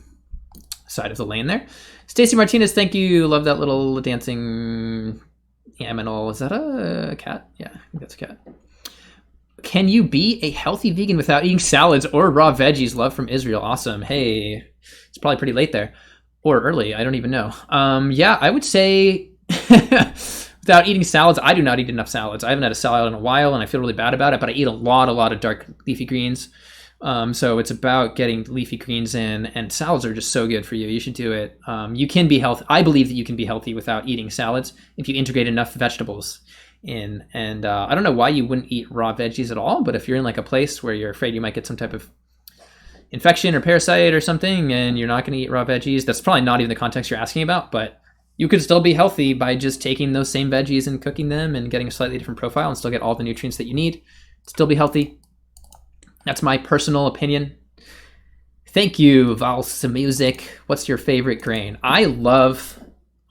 side of the lane there. Stacy Martinez, thank you. Love that little dancing aminal. Is that a cat? Yeah, I think that's a cat. Can you be a healthy vegan without eating salads or raw veggies? Love from Israel. Awesome. Hey, it's probably pretty late there. Or early. I don't even know. Yeah, I would say without eating salads, I do not eat enough salads. I haven't had a salad in a while, and I feel really bad about it, but I eat a lot of dark leafy greens. So it's about getting leafy greens in, and salads are just so good for you. You should do it. You can be healthy. I believe that you can be healthy without eating salads if you integrate enough vegetables in. And I don't know why you wouldn't eat raw veggies at all, but if you're in like a place where you're afraid you might get some type of infection or parasite or something, and you're not going to eat raw veggies, that's probably not even the context you're asking about, but you could still be healthy by just taking those same veggies and cooking them and getting a slightly different profile and still get all the nutrients that you need. Still be healthy. That's my personal opinion. Thank you, Valsa Music. What's your favorite grain? I love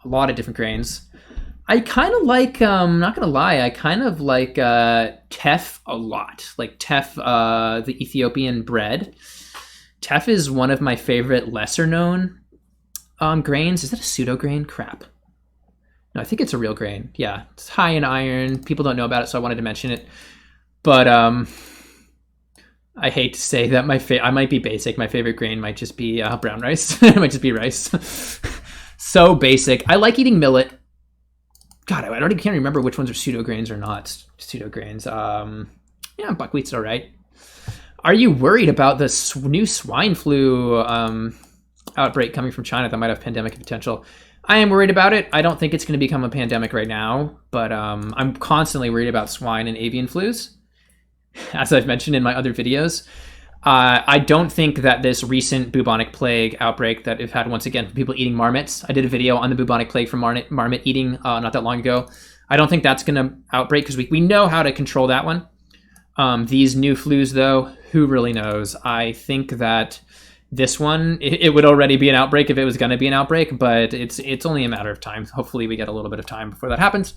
a lot of different grains. I kind of like, not gonna lie, I kind of like teff a lot. Like teff, the Ethiopian bread. Teff is one of my favorite lesser known grains. Is that a pseudo grain? Crap. No, I think it's a real grain. Yeah, it's high in iron. People don't know about it, so I wanted to mention it. But I hate to say that I might be basic. My favorite grain might just be brown rice. It might just be rice. So basic. I like eating millet. God, I already can't remember which ones are pseudo grains or not pseudo grains. Yeah, buckwheat's all right. Are you worried about the new swine flu outbreak coming from China that might have pandemic potential? I am worried about it. I don't think it's going to become a pandemic right now, but I'm constantly worried about swine and avian flus, as I've mentioned in my other videos. I don't think that this recent bubonic plague outbreak that we've had once again from people eating marmots. I did a video on the bubonic plague from marmot eating not that long ago. I don't think that's going to outbreak because we know how to control that one. These new flus, though, who really knows? I think that this one, it would already be an outbreak if it was going to be an outbreak, but it's only a matter of time. Hopefully we get a little bit of time before that happens.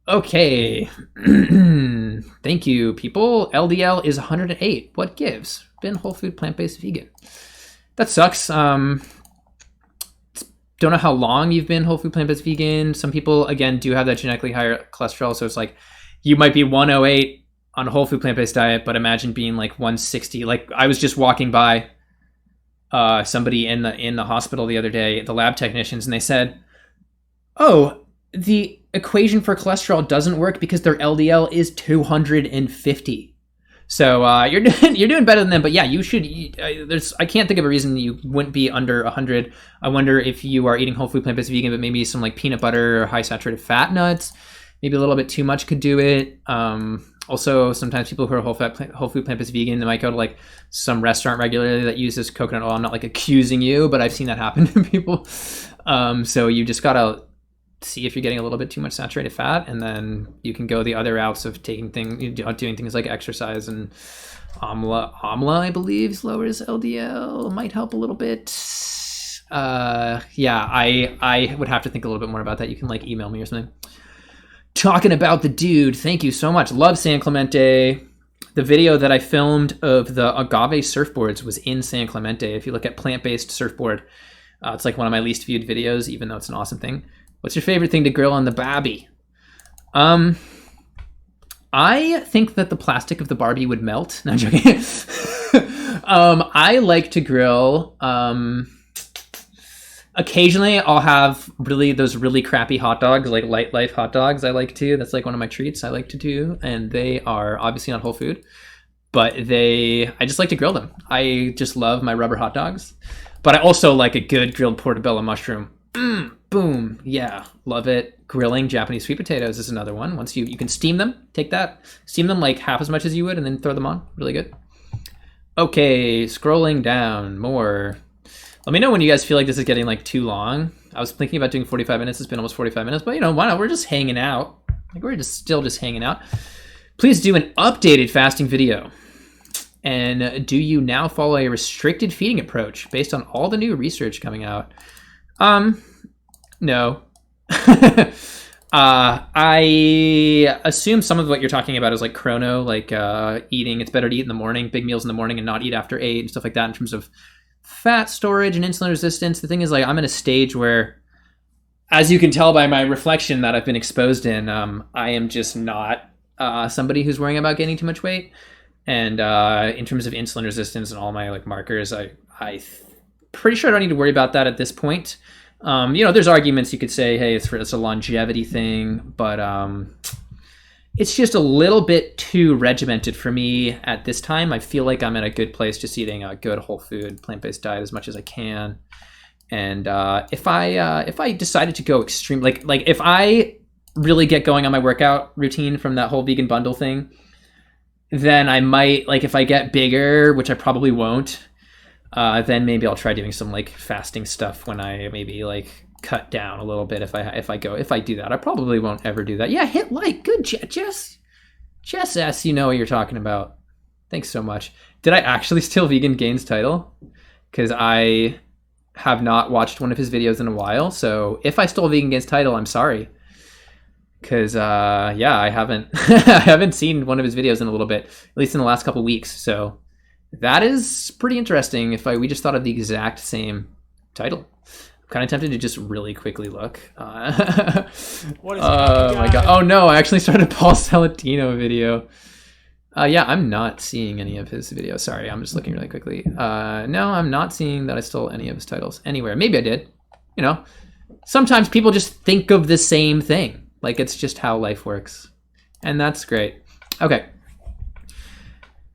Okay. Thank you, people. LDL is 108. What gives? Been whole food, plant-based, vegan. That sucks. Don't know how long you've been whole food, plant-based, vegan. Some people, again, do have that genetically higher cholesterol, so it's like you might be 108 on a whole food, plant-based diet, but imagine being like 160. Like I was just walking by somebody in the hospital the other day, the lab technicians, and they said, "Oh, the equation for cholesterol doesn't work because their LDL is 250." So you're doing better than them, but yeah, you should. I can't think of a reason you wouldn't be under 100. I wonder if you are eating whole food, plant-based, vegan, but maybe some like peanut butter or high saturated fat nuts. Maybe a little bit too much could do it. Also, sometimes people who are whole food, plant-based, vegan, they might go to like some restaurant regularly that uses coconut oil. I'm not like accusing you, but I've seen that happen to people. So you just gotta see if you're getting a little bit too much saturated fat, and then you can go the other routes of doing things like exercise, and amla I believe lowers LDL, might help a little bit. Yeah, I would have to think a little bit more about that. You can like email me or something. Talking about the dude, thank you so much. Love San Clemente. The video that I filmed of the agave surfboards was in San Clemente. If you look at plant-based surfboard, it's like one of my least viewed videos, even though it's an awesome thing. What's your favorite thing to grill on the Barbie? I think that the plastic of the Barbie would melt. No, I'm joking. I like to grill. Occasionally, I'll have those really crappy hot dogs, like Light Life hot dogs. I like to. That's like one of my treats I like to do, and they are obviously not whole food, but I just like to grill them. I just love my rubber hot dogs, but I also like a good grilled portobello mushroom. Boom. Yeah, love it. Grilling Japanese sweet potatoes is another one. Once you can steam them, steam them like half as much as you would, and then throw them on. Really good. Okay, scrolling down more. Let me know when you guys feel like this is getting like too long. I was thinking about doing 45 minutes. It's been almost 45 minutes, but why not? We're just hanging out. Like we're still just hanging out. Please do an updated fasting video. And do you now follow a restricted feeding approach based on all the new research coming out? No. I assume some of what you're talking about is like chrono, like eating. It's better to eat in the morning, big meals in the morning, and not eat after 8 and stuff like that in terms of fat storage and insulin resistance. The thing is, like, I'm in a stage where, as you can tell by my reflection that I've been exposed in, I am just not somebody who's worrying about gaining too much weight. And in terms of insulin resistance and all my like markers, pretty sure I don't need to worry about that at this point. There's arguments you could say, hey, it's a longevity thing, but it's just a little bit too regimented for me at this time. I feel like I'm in a good place just eating a good whole food, plant-based diet as much as I can. And if I decided to go extreme, like if I really get going on my workout routine from that whole vegan bundle thing, then I might, like, if I get bigger, which I probably won't, then maybe I'll try doing some like fasting stuff when I maybe like cut down a little bit. If I do that, I probably won't ever do that. Yeah, hit like. Good, Jess S. You know what you're talking about. Thanks so much. Did I actually steal Vegan Gains' title? Because I have not watched one of his videos in a while. So if I stole Vegan Gains' title, I'm sorry. Because I haven't I haven't seen one of his videos in a little bit, at least in the last couple weeks. So that is pretty interesting. We just thought of the exact same title. I'm kind of tempted to just really quickly look. What is oh my god! Oh no! I actually started a Paul Salatino video. I'm not seeing any of his videos. Sorry, I'm just looking really quickly. No, I'm not seeing that I stole any of his titles anywhere. Maybe I did. Sometimes people just think of the same thing. Like, it's just how life works. And that's great. Okay.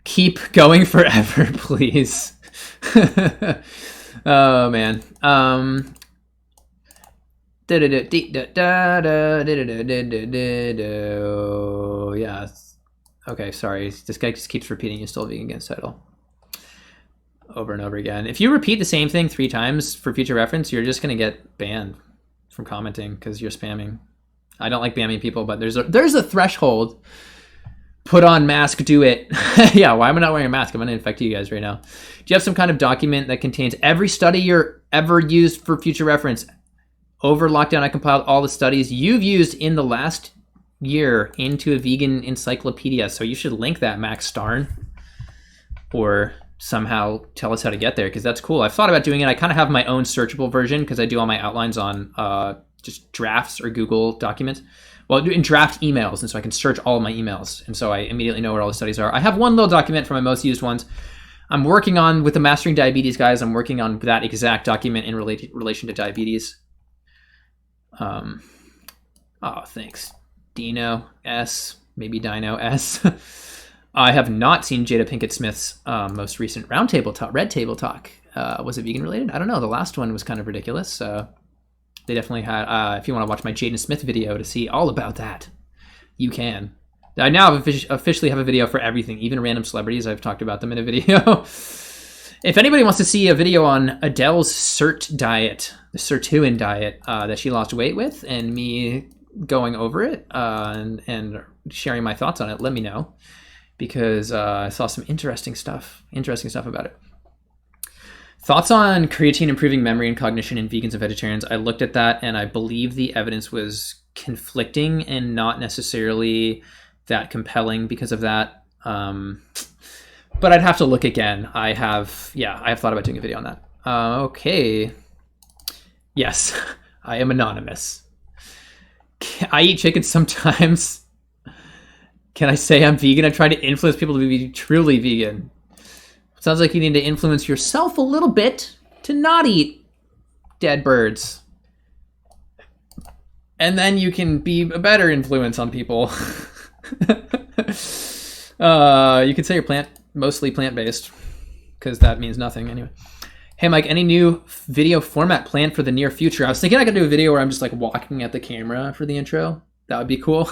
Keep going forever, please. Oh, man. Yeah. Okay, sorry. This guy just keeps repeating you stole Vegan Gains title over and over again. If you repeat the same thing 3 times for future reference, you're just going to get banned from commenting because you're spamming. I don't like bamming people, but there's a threshold. Put on mask, do it. Yeah, why am I not wearing a mask? I'm going to infect you guys right now. Do you have some kind of document that contains every study you're ever used for future reference? Over lockdown, I compiled all the studies you've used in the last year into a vegan encyclopedia. So you should link that, Max Starn. Or somehow tell us how to get there, because that's cool. I've thought about doing it. I kind of have my own searchable version because I do all my outlines on just drafts or Google documents. Well, in draft emails, and so I can search all of my emails, and so I immediately know where all the studies are. I have one little document for my most used ones. I'm working on, with the Mastering Diabetes guys, I'm working on that exact document in relation to diabetes. Oh, thanks. Dino S, maybe Dino S. I have not seen Jada Pinkett Smith's most recent Red Table Talk. Was it vegan related? I don't know. The last one was kind of ridiculous. They definitely had, if you want to watch my Jaden Smith video to see all about that, you can. I now officially have a video for everything, even random celebrities. I've talked about them in a video. If anybody wants to see a video on Adele's Cert diet, the Sirtuin diet that she lost weight with, and me going over it and sharing my thoughts on it, let me know, because I saw some interesting stuff about it. Thoughts on creatine improving memory and cognition in vegans and vegetarians. I looked at that, and I believe the evidence was conflicting and not necessarily that compelling because of that. But I'd have to look again. I have thought about doing a video on that. Okay. Yes, I am anonymous. I eat chicken sometimes. Can I say I'm vegan? I try to influence people to be truly vegan. Sounds like you need to influence yourself a little bit to not eat dead birds. And then you can be a better influence on people. You could say you're mostly plant-based, because that means nothing anyway. Hey, Mike, any new video format planned for the near future? I was thinking I could do a video where I'm just like walking at the camera for the intro. That would be cool.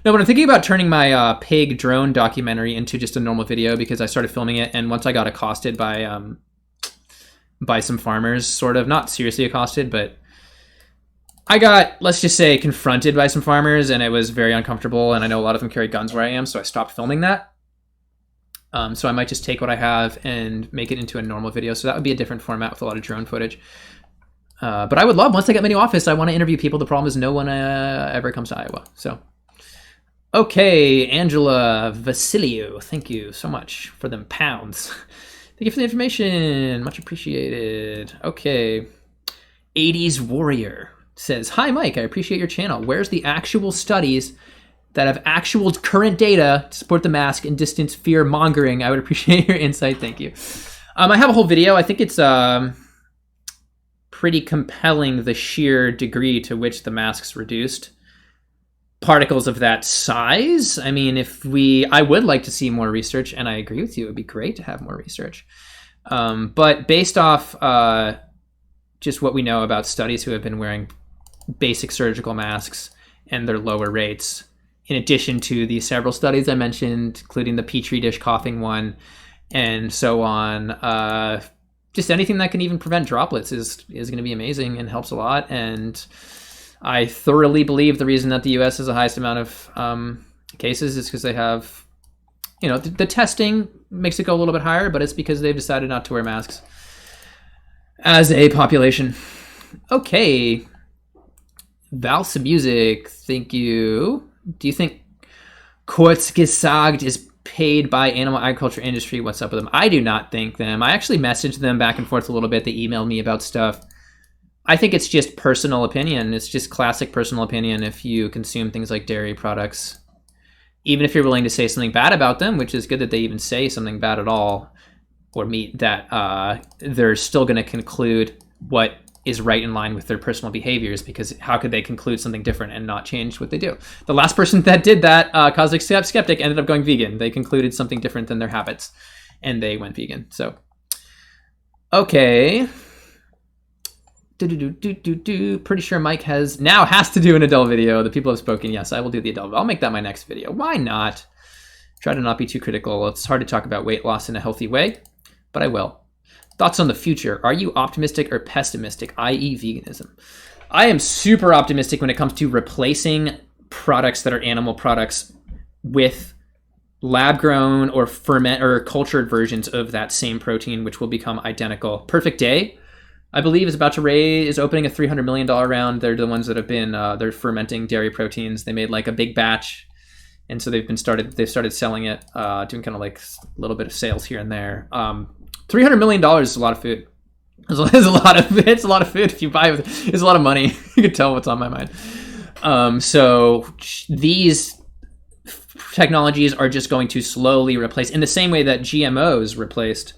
No, but I'm thinking about turning my pig drone documentary into just a normal video, because I started filming it, and once I got accosted by some farmers, sort of, not seriously accosted, but I got, let's just say, confronted by some farmers, and it was very uncomfortable, and I know a lot of them carry guns where I am, so I stopped filming that. So I might just take what I have and make it into a normal video, so that would be a different format with a lot of drone footage. But I would love, once I get my new office, I want to interview people. The problem is no one ever comes to Iowa, so... Okay, Angela Vasilio, thank you so much for them pounds. Thank you for the information. Much appreciated. Okay. 80s Warrior says, hi, Mike. I appreciate your channel. Where's the actual studies that have actual current data to support the mask and distance fear mongering? I would appreciate your insight. Thank you. I have a whole video. I think it's pretty compelling, the sheer degree to which the mask's reduced particles of that size. I mean, I would like to see more research, and I agree with you. It would be great to have more research. But based off just what we know about studies who have been wearing basic surgical masks and their lower rates, in addition to the several studies I mentioned, including the Petri dish coughing one and so on, just anything that can even prevent droplets is going to be amazing and helps a lot. And I thoroughly believe the reason that the U.S. has the highest amount of cases is because they have, the testing makes it go a little bit higher, but it's because they've decided not to wear masks as a population. Okay. Valsa Music, thank you. Do you think Kurzgesagt is paid by animal agriculture industry? What's up with them? I do not think them. I actually messaged them back and forth a little bit. They emailed me about stuff. I think it's just personal opinion. It's just classic personal opinion if you consume things like dairy products. Even if you're willing to say something bad about them, which is good that they even say something bad at all, or meat, that they're still going to conclude what is right in line with their personal behaviors, because how could they conclude something different and not change what they do? The last person that did that, Cosmic Skeptic, ended up going vegan. They concluded something different than their habits, and they went vegan. So, okay. Pretty sure Mike has to do an Adele video. The people have spoken. Yes, I will do the Adele. I'll make that my next video. Why not? Try to not be too critical. It's hard to talk about weight loss in a healthy way, but I will. Thoughts on the future? Are you optimistic or pessimistic, i.e. veganism? I am super optimistic when it comes to replacing products that are animal products with lab-grown or ferment or cultured versions of that same protein, which will become identical. Perfect Day, I believe, is opening a $300 million round. They're the ones that have been they're fermenting dairy proteins. They made like a big batch, and so they've started selling it, doing kind of like a little bit of sales here and there. $300 million is a lot of food. It's a lot of food if you buy it. It's a lot of money. You can tell what's on my mind. So these technologies are just going to slowly replace, in the same way that GMOs replaced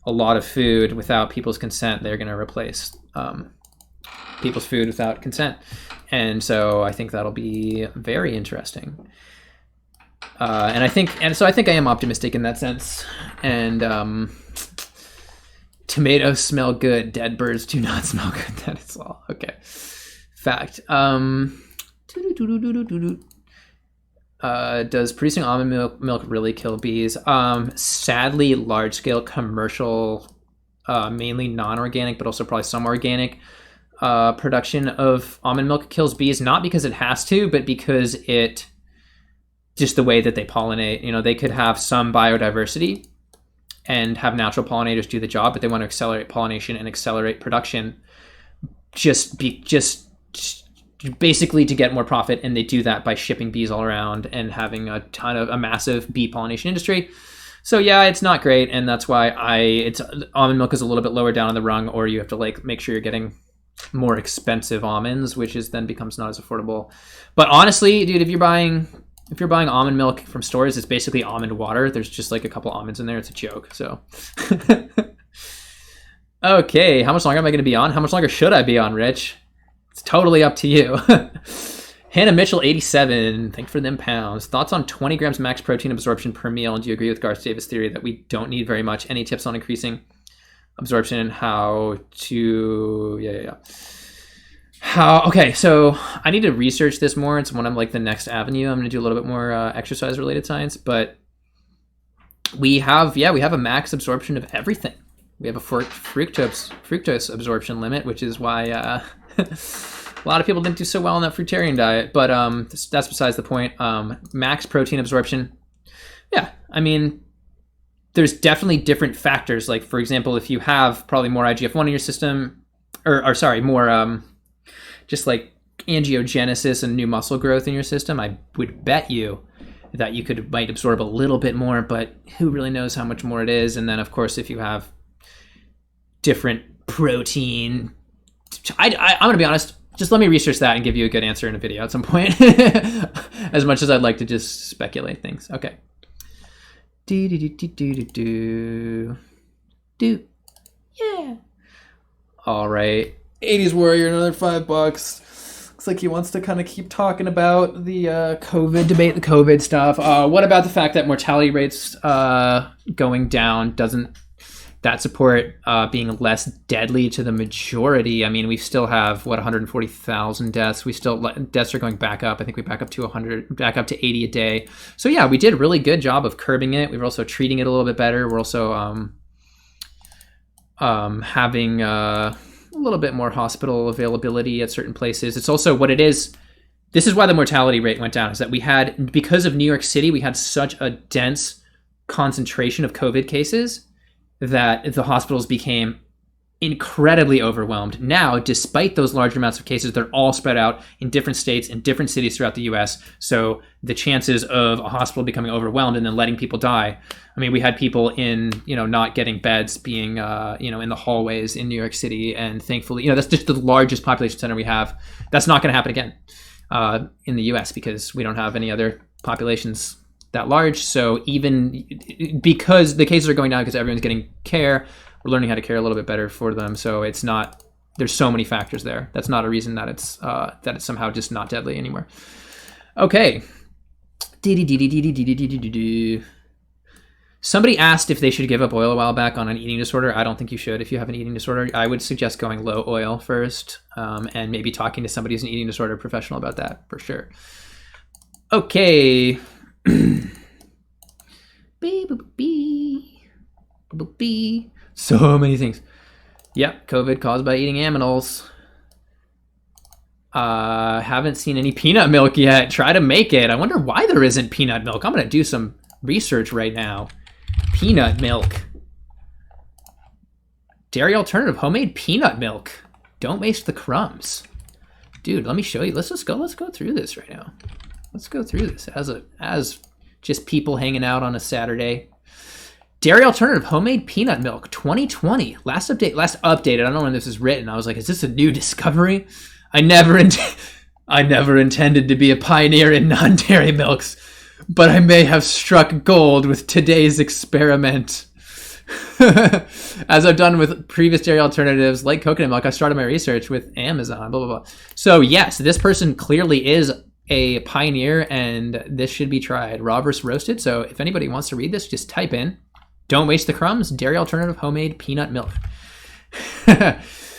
a lot of food without people's consent. They're going to replace people's food without consent, and so I think that'll be very interesting. And I think I am optimistic in that sense. And tomatoes smell good. Dead birds do not smell good. That is all. Okay. Fact. Does producing almond milk really kill bees? Sadly, large-scale commercial, mainly non-organic, but also probably some organic, production of almond milk kills bees, not because it has to, but because just the way that they pollinate. They could have some biodiversity and have natural pollinators do the job, but they want to accelerate pollination and accelerate production just basically to get more profit, and they do that by shipping bees all around and having a massive bee pollination industry. So yeah, it's not great, and that's why almond milk is a little bit lower down on the rung, or you have to make sure you're getting more expensive almonds, which then becomes not as affordable. But honestly, dude, if you're buying almond milk from stores, it's basically almond water. There's just like a couple almonds in there. It's a joke. So okay, how much longer am I going to be on? How much longer should I be on, Rich? It's totally up to you. Hannah Mitchell 87, thanks for them pounds. Thoughts on 20 grams max protein absorption per meal, and do you agree with Garth Davis' theory that we don't need very much? Any tips on increasing absorption and how to okay, so I need to research this more. It's one of the next avenue. I'm going to do a little bit more exercise related science, but we have a max absorption of everything. We have a fructose absorption limit, which is why a lot of people didn't do so well on that fruitarian diet, but that's besides the point. Max protein absorption. Yeah, I mean, there's definitely different factors. Like, for example, if you have probably more IGF-1 in your system, more just like angiogenesis and new muscle growth in your system, I would bet you that you might absorb a little bit more, but who really knows how much more it is? And then, of course, if you have different protein, I'm going to be honest, just let me research that and give you a good answer in a video at some point, as much as I'd like to just speculate things. Okay. Yeah. All right. 80s Warrior, another $5. Looks like he wants to kind of keep talking about the COVID debate, the COVID stuff. What about the fact that mortality rates going down? Doesn't that support being less deadly to the majority? I mean, we still have 140,000 deaths. Deaths are going back up. I think we back up to 100, back up to 80 a day. So yeah, we did a really good job of curbing it. We were also treating it a little bit better. We're also having a little bit more hospital availability at certain places. It's also what it is. This is why the mortality rate went down, is that we had, because of New York City, we had such a dense concentration of COVID cases that the hospitals became incredibly overwhelmed. Now, despite those large amounts of cases, they're all spread out in different states and different cities throughout the US. So the chances of a hospital becoming overwhelmed and then letting people die. I mean, we had people in, not getting beds, being, in the hallways in New York City. And thankfully, that's just the largest population center we have. That's not going to happen again in the US because we don't have any other populations that large. So even because the cases are going down because everyone's getting care, we're learning how to care a little bit better for them. So it's not, there's so many factors there. That's not a reason that it's somehow just not deadly anymore. Okay. Somebody asked if they should give up oil a while back on an eating disorder. I don't think you should. If you have an eating disorder, I would suggest going low oil first, and maybe talking to somebody who's an eating disorder professional about that for sure. Okay. So many things. Yep, COVID caused by eating aminals. Haven't seen any peanut milk yet. Try to make it. I wonder why there isn't peanut milk. I'm going to do some research right now. Peanut milk. Dairy alternative, homemade peanut milk. Don't waste the crumbs. Dude, let me show you. Let's go through this right now. Let's go through this as just people hanging out on a Saturday. Dairy alternative, homemade peanut milk, 2020. Last updated. I don't know when this is written. I was like, is this a new discovery? I never intended to be a pioneer in non-dairy milks, but I may have struck gold with today's experiment. As I've done with previous dairy alternatives like coconut milk, I started my research with Amazon, blah, blah, blah. So yes, this person clearly is a pioneer and this should be tried. Raw versus roasted. So if anybody wants to read this, just type in, don't waste the crumbs, dairy alternative, homemade peanut milk.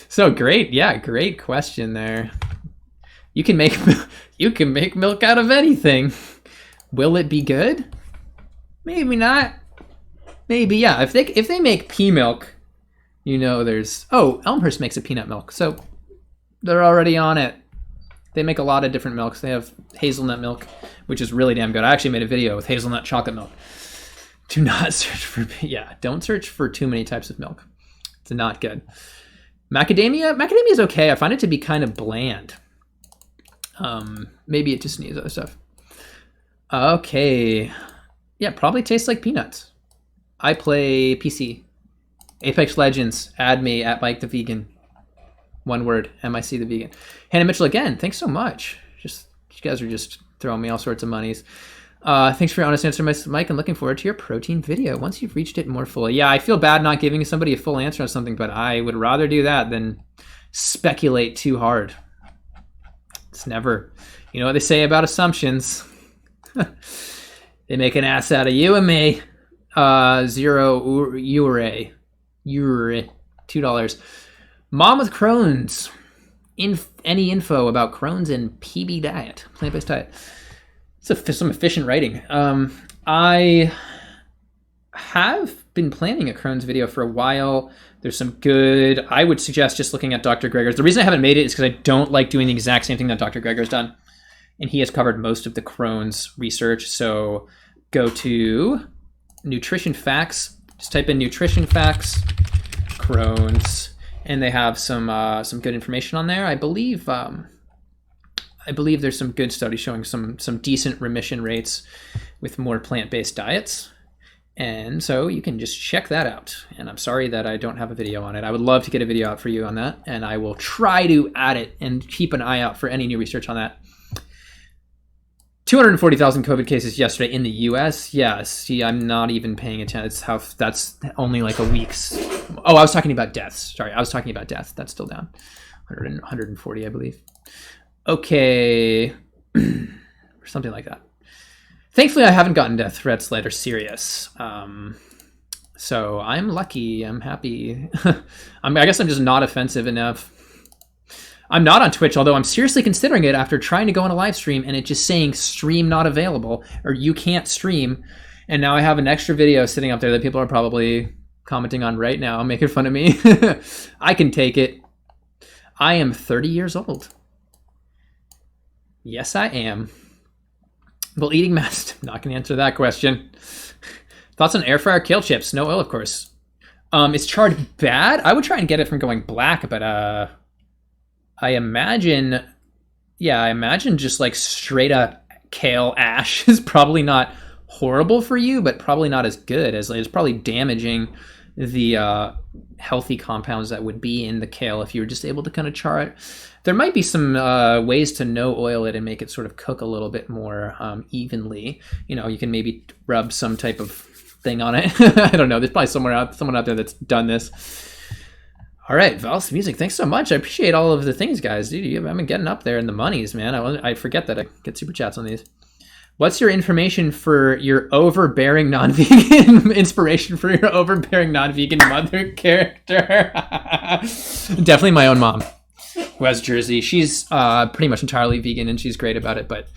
So great. Yeah, great question there. You can make milk out of anything. Will it be good? Maybe not. Maybe, yeah. If they make pea milk, there's... Oh, Elmhurst makes a peanut milk, so they're already on it. They make a lot of different milks. They have hazelnut milk, which is really damn good. I actually made a video with hazelnut chocolate milk. Do not search for... Yeah, don't search for too many types of milk. It's not good. Macadamia is okay. I find it to be kind of bland. Maybe it just needs other stuff. Okay. Yeah, probably tastes like peanuts. I play PC. Apex Legends. Add me at Mike the Vegan. One word. MIC the Vegan. Hannah Mitchell again. Thanks so much. You guys are just throwing me all sorts of monies. Thanks for your honest answer, Mike. I'm looking forward to your protein video once you've reached it more fully. Yeah, I feel bad not giving somebody a full answer on something, but I would rather do that than speculate too hard. It's never... You know what they say about assumptions. They make an ass out of you and me. Zero Ure. $2. Mom with Crohn's. Any info about Crohn's and PB diet, plant-based diet? It's some efficient writing. I have been planning a Crohn's video for a while. There's some good... I would suggest just looking at Dr. Greger's. The reason I haven't made it is because I don't like doing the exact same thing that Dr. Greger's done. And he has covered most of the Crohn's research. So go to Nutrition Facts. Just type in Nutrition Facts, Crohn's, and they have some good information on there. I believe there's some good studies showing some decent remission rates. with more plant-based diets. And so you can just check that out. And I'm sorry that I don't have a video on it. I would love to get a video out for you on that. And I will try to add it and keep an eye out for any new research on that. 240,000 COVID cases yesterday in the US. Yeah, see, I'm not even paying attention. That's only like a week's. Oh, I was talking about deaths. Sorry, I was talking about deaths. That's still down. 140, I believe. Okay. Or something like that. Thankfully, I haven't gotten death threats that are serious. So I'm lucky. I'm happy. I guess I'm just not offensive enough. I'm not on Twitch, although I'm seriously considering it after trying to go on a live stream and it just saying stream not available or you can't stream. And now I have an extra video sitting up there that people are probably commenting on right now, making fun of me. I can take it. I am 30 years old. Yes, I am. Well, eating mass, not going to answer that question. Thoughts on Airfryer kale chips? No oil, of course. Is Chard bad? I would try and get it from going black, but I imagine just like straight up kale ash is probably not horrible for you, but probably not as good as it's probably damaging the healthy compounds that would be in the kale if you were just able to kind of char it. There might be some ways to no oil it and make it sort of cook a little bit more evenly. You know, you can maybe rub some type of thing on it. I don't know. There's probably someone out there that's done this. All right, Val's Music, thanks so much. I appreciate all of the things, guys. Dude, I've been getting up there in the monies, man. I forget that I get super chats on these. What's your information for your overbearing non-vegan inspiration for your overbearing non-vegan mother character? Definitely my own mom, who has Jersey. She's pretty much entirely vegan and she's great about it. But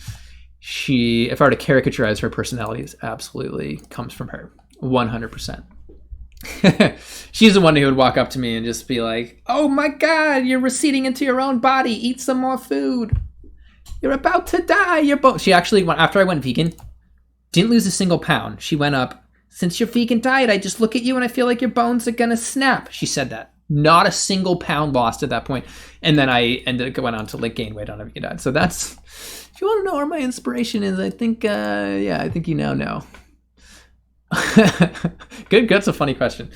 if I were to caricaturize her personality, it absolutely comes from her, 100%. She's the one who would walk up to me and just be like, "Oh my God, you're receding into your own body. Eat some more food. You're about to die. She actually, after I went vegan, didn't lose a single pound. She went up, "Since your vegan diet, I just look at you and I feel like your bones are gonna snap." She said that. Not a single pound lost at that point. And then I ended up going on to like gain weight on a vegan diet. So that's, if you want to know where my inspiration is, I think, I think you now know. Good. That's a funny question.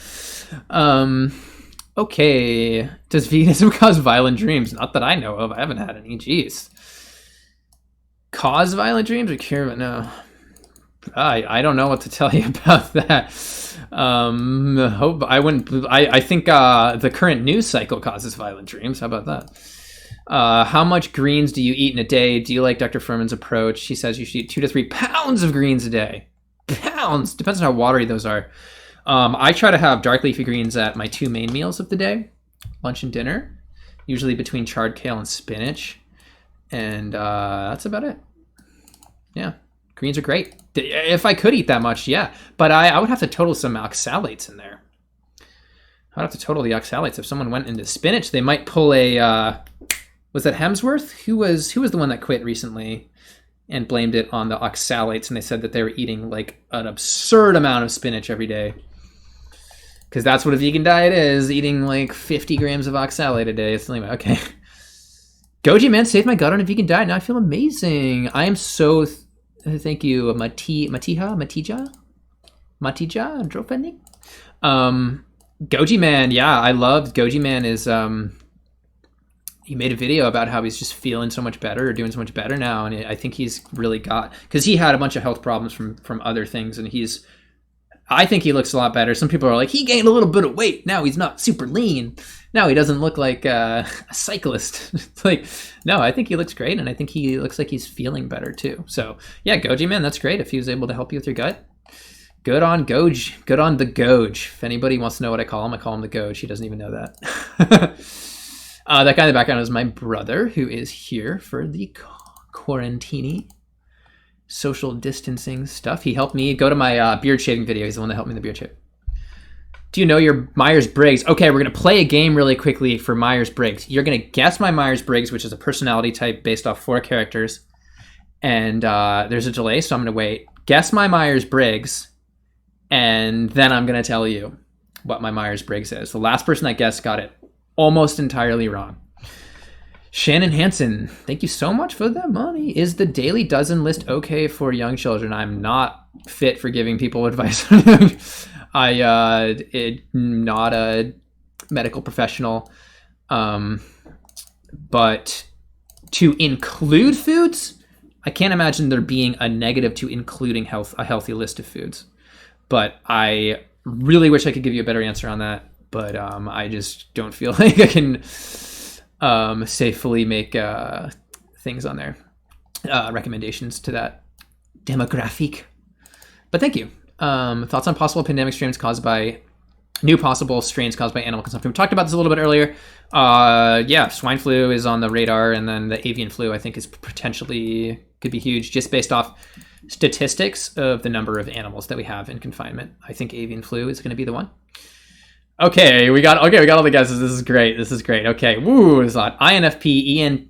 Okay. Does veganism cause violent dreams? Not that I know of. I haven't had any. Jeez. Cause violent dreams or cure? But no. I don't know what to tell you about that. I think the current news cycle causes violent dreams. How about that? How much greens do you eat in a day? Do you like Dr. Furman's approach? She says you should eat 2 to 3 pounds of greens a day. Pounds! Depends on how watery those are. I try to have dark leafy greens at my 2 main meals of the day, lunch and dinner, usually between chard, kale, and spinach. And that's about it. Yeah. Greens are great. If I could eat that much, yeah. But I would have to total some oxalates in there. I would have to total the oxalates. If someone went into spinach, they might pull a... was that Hemsworth? Who was the one that quit recently and blamed it on the oxalates? And they said that they were eating like an absurd amount of spinach every day. Because that's what a vegan diet is. Eating like 50 grams of oxalate a day. It's like, okay. Goji, man, saved my gut on a vegan diet. Now I feel amazing. I am so... Thank you, Matija, Drofening. Goji Man, yeah, I loved Goji Man. Is he made a video about how he's just feeling so much better or doing so much better now, and I think he's really got, because he had a bunch of health problems from other things, and I think he looks a lot better. Some people are like, he gained a little bit of weight. Now he's not super lean. Now he doesn't look like a cyclist. It's like, no, I think he looks great, and I think he looks like he's feeling better too. So yeah, Goji Man, that's great. If he was able to help you with your gut, good on Goj. Good on the Goj. If anybody wants to know what I call him the Goj. He doesn't even know that. That guy in the background is my brother, who is here for the quarantini social distancing stuff. He helped me go to my beard shaving video. He's the one that helped me in the beard shave. Do you know your Myers-Briggs? Okay, we're going to play a game really quickly for Myers-Briggs. You're going to guess my Myers-Briggs, which is a personality type based off 4 characters. And there's a delay, so I'm going to wait. Guess my Myers-Briggs, and then I'm going to tell you what my Myers-Briggs is. The last person that guessed got it almost entirely wrong. Shannon Hansen, thank you so much for the money. Is the daily dozen list okay for young children? I'm not fit for giving people advice. Not a medical professional. But to include foods, I can't imagine there being a negative to including a healthy list of foods. But I really wish I could give you a better answer on that. But I just don't feel like I can safely make things on there, recommendations to that demographic. But thank you. Thoughts on possible pandemic strains caused by new possible strains caused by animal consumption. We talked about this a little bit earlier. Yeah, swine flu is on the radar, and then the avian flu I think is potentially could be huge just based off statistics of the number of animals that we have in confinement. I think avian flu is going to be the one. Okay, we got all the guesses. This is great. Okay, woo, it's a lot. INFP,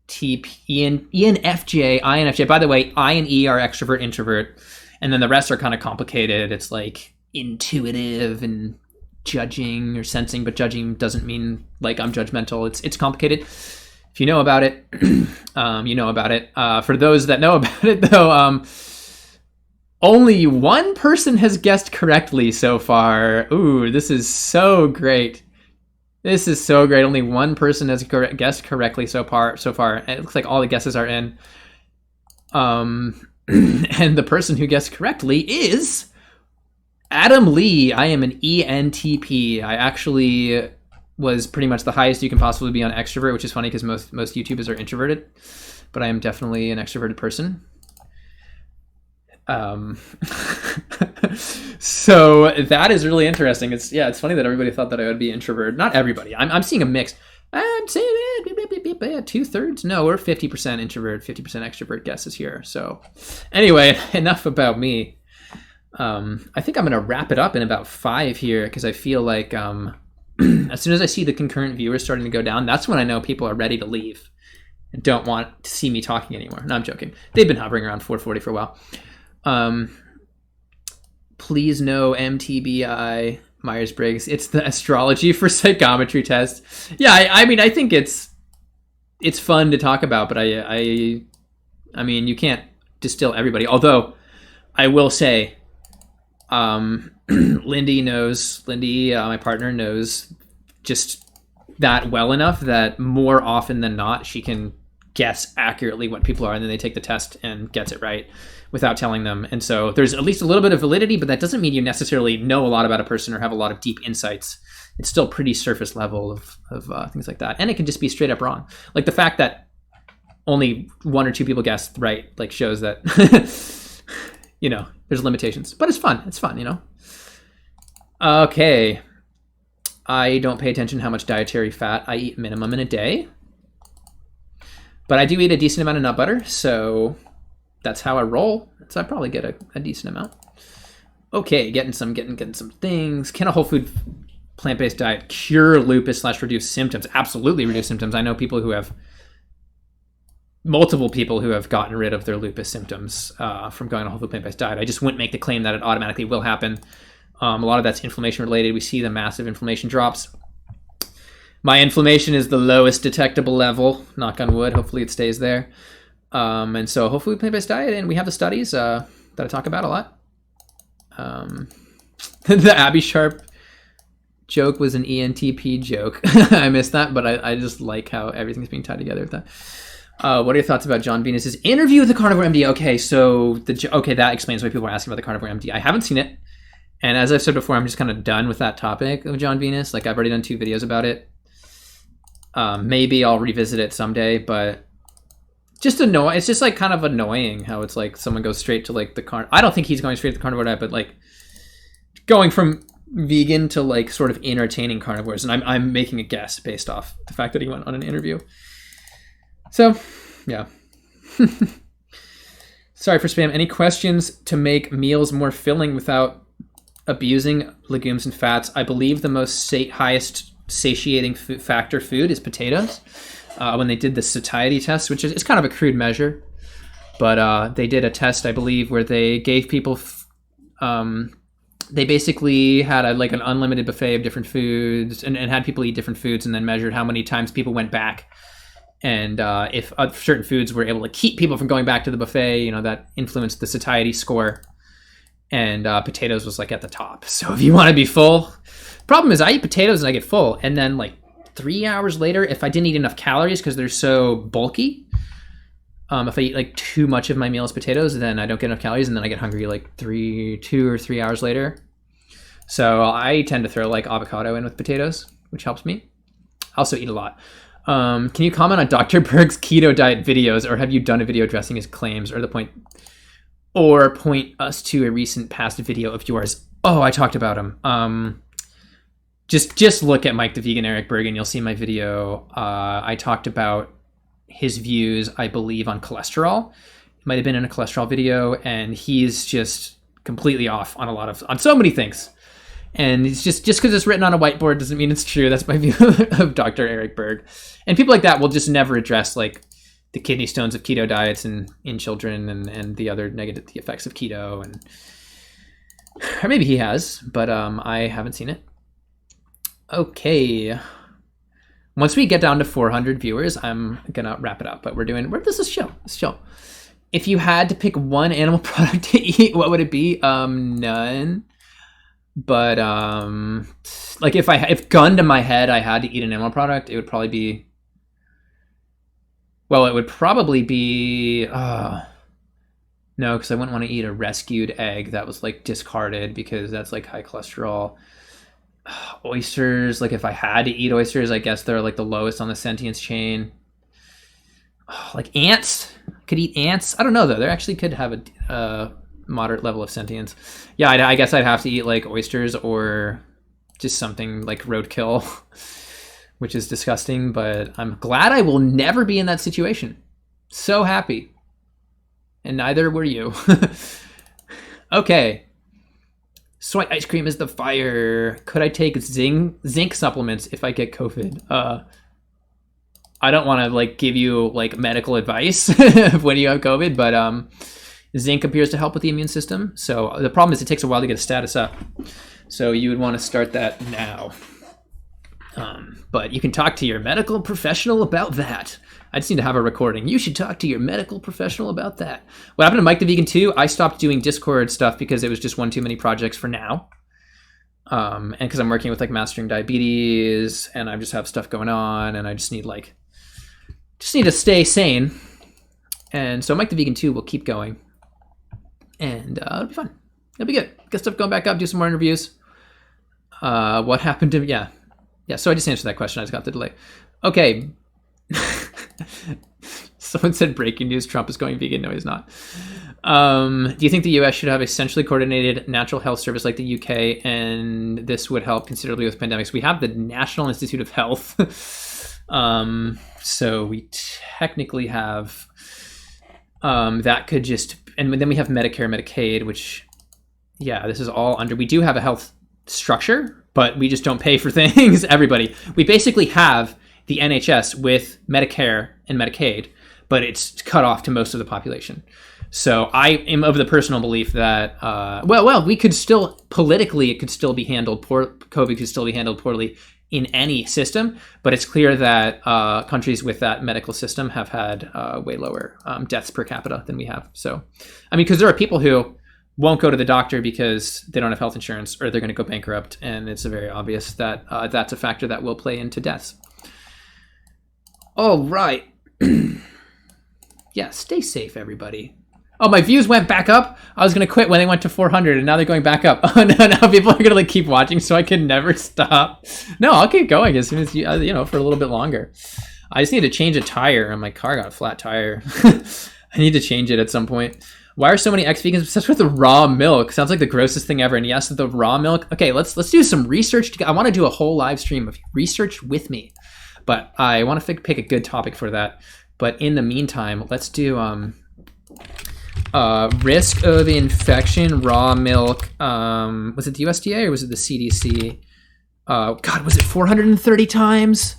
ENFJ, INFJ. By the way, I and E are extrovert, introvert, and then the rest are kind of complicated. It's like intuitive and judging or sensing, but judging doesn't mean like I'm judgmental. It's complicated. If you know about it, you know about it. For those that know about it, though, only one person has guessed correctly so far. Ooh, this is so great. Only one person has guessed correctly so far. It looks like all the guesses are in. And the person who guessed correctly is Adam Lee. I am an ENTP. I actually was pretty much the highest you can possibly be on extrovert, which is funny because most YouTubers are introverted, but I am definitely an extroverted person. So that is really interesting. It's funny that everybody thought that I would be introvert. Not everybody. I'm seeing a mix. I'm saying 2/3. No, we're 50% introvert, 50% extrovert guesses here. So anyway, enough about me. I think I'm gonna wrap it up in about 5 here because I feel like as soon as I see the concurrent viewers starting to go down, that's when I know people are ready to leave and don't want to see me talking anymore. No, I'm joking. They've been hovering around 440 for a while. Please no MTBI Myers-Briggs. It's the astrology for psychometry test. Yeah, I mean, I think it's fun to talk about, but I mean, you can't distill everybody. Although I will say, Lindy, my partner, knows just that well enough that more often than not, she can guess accurately what people are, and then they take the test and gets it right without telling them. And so there's at least a little bit of validity, but that doesn't mean you necessarily know a lot about a person or have a lot of deep insights. It's still pretty surface level of things like that. And it can just be straight up wrong. Like the fact that only 1 or 2 people guessed right, like shows that, you know, there's limitations, but it's fun. It's fun, you know? Okay. I don't pay attention to how much dietary fat I eat minimum in a day, but I do eat a decent amount of nut butter. So that's how I roll. So I probably get a decent amount. Okay, getting some things. Can a whole food plant-based diet cure lupus / reduce symptoms? Absolutely reduce symptoms. I know multiple people who have gotten rid of their lupus symptoms from going on a whole food plant-based diet. I just wouldn't make the claim that it automatically will happen. A lot of that's inflammation related. We see the massive inflammation drops. My inflammation is the lowest detectable level, knock on wood. Hopefully it stays there. And so hopefully plant-based diet, and we have the studies that I talk about a lot. The Abby Sharp joke was an ENTP joke. I missed that, but I just like how everything's being tied together with that. What are your thoughts about John Venus's interview with the Carnivore MD? Okay, so that explains why people are asking about the Carnivore MD. I haven't seen it, and as I've said before, I'm just kind of done with that topic of John Venus. Like I've already done 2 videos about it. Maybe I'll revisit it someday, but just annoying. It's just like kind of annoying how it's like someone goes straight to like the I don't think he's going straight to the carnivore diet, but like going from vegan to like sort of entertaining carnivores, and I'm making a guess based off the fact that he went on an interview. So, yeah. Sorry for spam. Any questions to make meals more filling without abusing legumes and fats? I believe the most highest satiating factor food is potatoes. When they did the satiety test, which is it's kind of a crude measure, but they did a test, I believe, where they gave people, they basically had an unlimited buffet of different foods and had people eat different foods, and then measured how many times people went back And if certain foods were able to keep people from going back to the buffet, you know, that influenced the satiety score. And potatoes was like at the top. So if you want to be full, problem is I eat potatoes and I get full, and then like 3 hours later, if I didn't eat enough calories because they're so bulky, if I eat like too much of my meal as potatoes, then I don't get enough calories, and then I get hungry like 2 or 3 hours later. So I tend to throw like avocado in with potatoes, which helps me. I also eat a lot. Can you comment on Dr. Berg's keto diet videos, or have you done a video addressing his claims, or point us to a recent past video of yours? Oh, I talked about him. Just look at Mike the Vegan Eric Berg and you'll see my video. I talked about his views, I believe, on cholesterol. It might have been in a cholesterol video, and he's just completely off on so many things. And it's just because it's written on a whiteboard doesn't mean it's true. That's my view of Dr. Eric Berg. And people like that will just never address like the kidney stones of keto diets in children and the other negative effects of keto. And or maybe he has, but I haven't seen it. Okay. Once we get down to 400 viewers, I'm gonna wrap it up. But this is chill. It's chill. If you had to pick one animal product to eat, what would it be? None. But like if gun to my head I had to eat an animal product, it would probably be no, because I wouldn't want to eat a rescued egg that was like discarded because that's like high cholesterol. Oysters, like if I had to eat oysters, I guess they're like the lowest on the sentience chain. Like ants, could eat ants. I don't know though. They actually could have a moderate level of sentience. Yeah, I guess I'd have to eat like oysters or just something like roadkill, which is disgusting, but I'm glad I will never be in that situation. So happy. And neither were you. Okay. Soy ice cream is the fire. Could I take zinc supplements if I get COVID? I don't want to like give you like medical advice when you have COVID, but zinc appears to help with the immune system. So the problem is it takes a while to get a status up. So you would want to start that now. But you can talk to your medical professional about that. I just need to have a recording. You should talk to your medical professional about that. What happened to Mike the Vegan 2? I stopped doing Discord stuff because it was just one too many projects for now. And because I'm working with like mastering diabetes and I just have stuff going on and I just need to stay sane. And so Mike the Vegan 2 will keep going. And it'll be fun. It'll be good. Get stuff going back up, do some more interviews. What happened to... Yeah, so I just answered that question. I just got the delay. Okay. Someone said breaking news, Trump is going vegan. No, he's not. Do you think the US should have a centrally coordinated natural health service like the UK, and this would help considerably with pandemics? We have the National Institute of Health. So we technically have... that could just... And then we have Medicare, Medicaid, which, yeah, this is all under... We do have a health structure, but we just don't pay for things. Everybody. We basically have the NHS with Medicare and Medicaid, but it's cut off to most of the population. So I am of the personal belief that, we could still, politically, it could still be handled COVID could still be handled poorly in any system, but it's clear that countries with that medical system have had way lower deaths per capita than we have. So, I mean, because there are people who won't go to the doctor because they don't have health insurance or they're going to go bankrupt, and it's very obvious that that's a factor that will play into deaths. All right. Yeah, stay safe, everybody. Oh, my views went back up. I was going to quit when they went to 400, and now they're going back up. Oh, no, now people are going to like keep watching, so I can never stop. No, I'll keep going as soon as, for a little bit longer. I just need to change a tire, and my car got a flat tire. I need to change it at some point. Why are so many ex-vegans obsessed with the raw milk? Sounds like the grossest thing ever. And yes, the raw milk. Okay, let's do some research. I want to do a whole live stream of research with me, but I want to pick a good topic for that. But in the meantime, let's do... risk of infection, raw milk. Was it the USDA or was it the CDC? God, was it 430 times?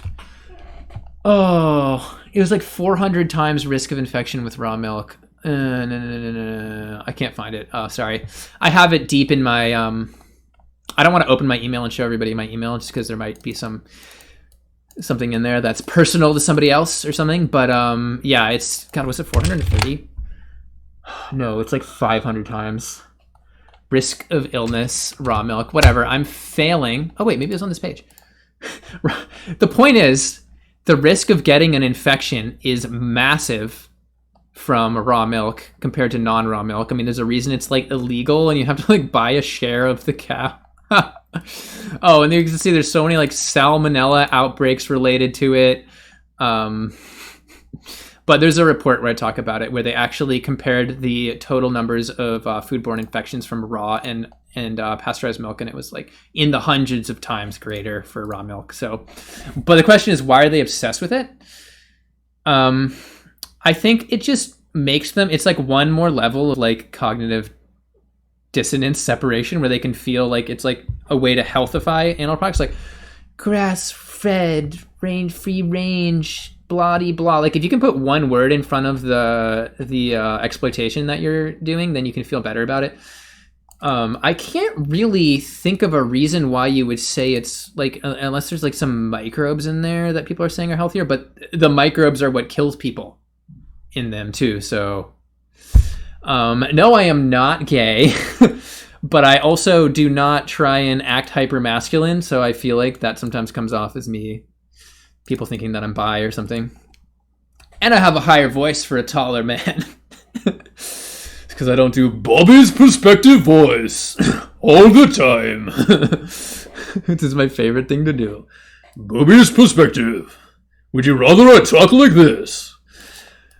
Oh, it was like 400 times risk of infection with raw milk. No. I can't find it. Oh, sorry. I have it deep in my... I don't want to open my email and show everybody my email just because there might be some something in there that's personal to somebody else or something. But yeah, it's, God, was it 430? No, it's like 500 times. Risk of illness, raw milk, whatever. I'm failing. Oh wait, maybe it was on this page. The point is, the risk of getting an infection is massive from raw milk compared to non-raw milk. I mean, there's a reason it's like illegal and you have to like buy a share of the cow. Oh, and you can see there's so many like salmonella outbreaks related to it. But there's a report where I talk about it, where they actually compared the total numbers of foodborne infections from raw and pasteurized milk, and it was like in the hundreds of times greater for raw milk. So, but the question is, why are they obsessed with it? I think it just makes them, it's like one more level of like cognitive dissonance separation, where they can feel like it's like a way to healthify animal products, like grass-fed, free range, blah de blah. Like if you can put one word in front of the exploitation that you're doing, then you can feel better about it. I can't really think of a reason why you would say it's like, unless there's like some microbes in there that people are saying are healthier, but the microbes are what kills people in them too. So no, I am not gay, but I also do not try and act hyper masculine. So I feel like that sometimes comes off as me, people thinking that I'm bi or something. And I have a higher voice for a taller man. Because I don't do Bobby's perspective voice all the time. This is my favorite thing to do. Bobby's perspective. Would you rather I talk like this?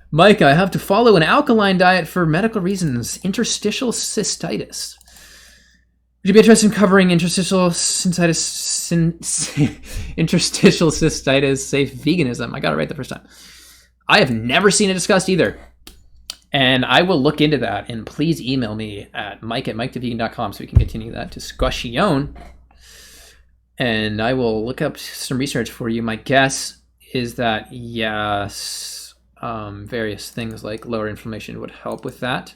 Mike, I have to follow an alkaline diet for medical reasons. Interstitial cystitis. Would you be interested in covering interstitial cystitis, safe veganism? I got it right the first time. I have never seen it discussed either. And I will look into that. And please email me at mike@miketovegan.com so we can continue that discussion. And I will look up some research for you. My guess is that, yes, various things like lower inflammation would help with that.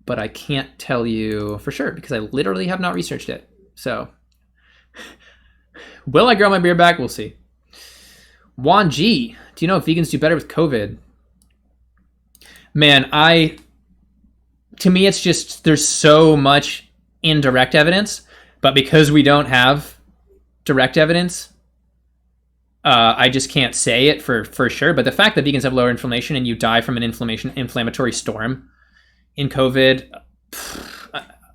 But I can't tell you for sure because I literally have not researched it. So, will I grow my beard back? We'll see. Juan G, do you know if vegans do better with COVID? Man, to me, it's just, there's so much indirect evidence, but because we don't have direct evidence, I just can't say it for sure. But the fact that vegans have lower inflammation and you die from an inflammatory storm in COVID,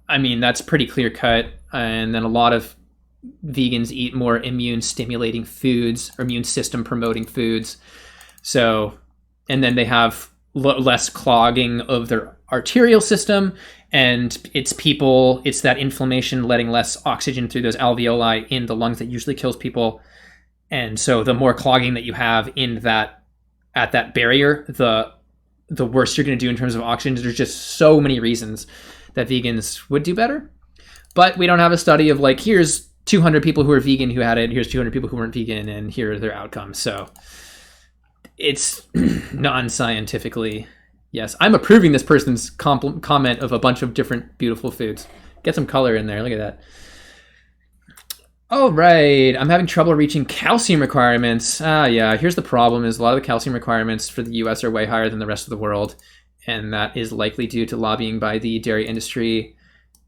I mean, that's pretty clear cut. And then a lot of vegans eat more immune stimulating foods or immune system promoting foods. So, and then they have less clogging of their arterial system, and it's that inflammation letting less oxygen through those alveoli in the lungs that usually kills people. And so the more clogging that you have in that, at that barrier, the worse you're going to do in terms of oxygen. There's just so many reasons that vegans would do better, but we don't have a study of like, here's 200 people who are vegan who had it, here's 200 people who weren't vegan, and here are their outcomes. So it's non-scientifically, yes. I'm approving this person's comment of a bunch of different beautiful foods. Get some color in there. Look at that. All right. I'm having trouble reaching calcium requirements. Yeah. Here's the problem is a lot of the calcium requirements for the US are way higher than the rest of the world. And that is likely due to lobbying by the dairy industry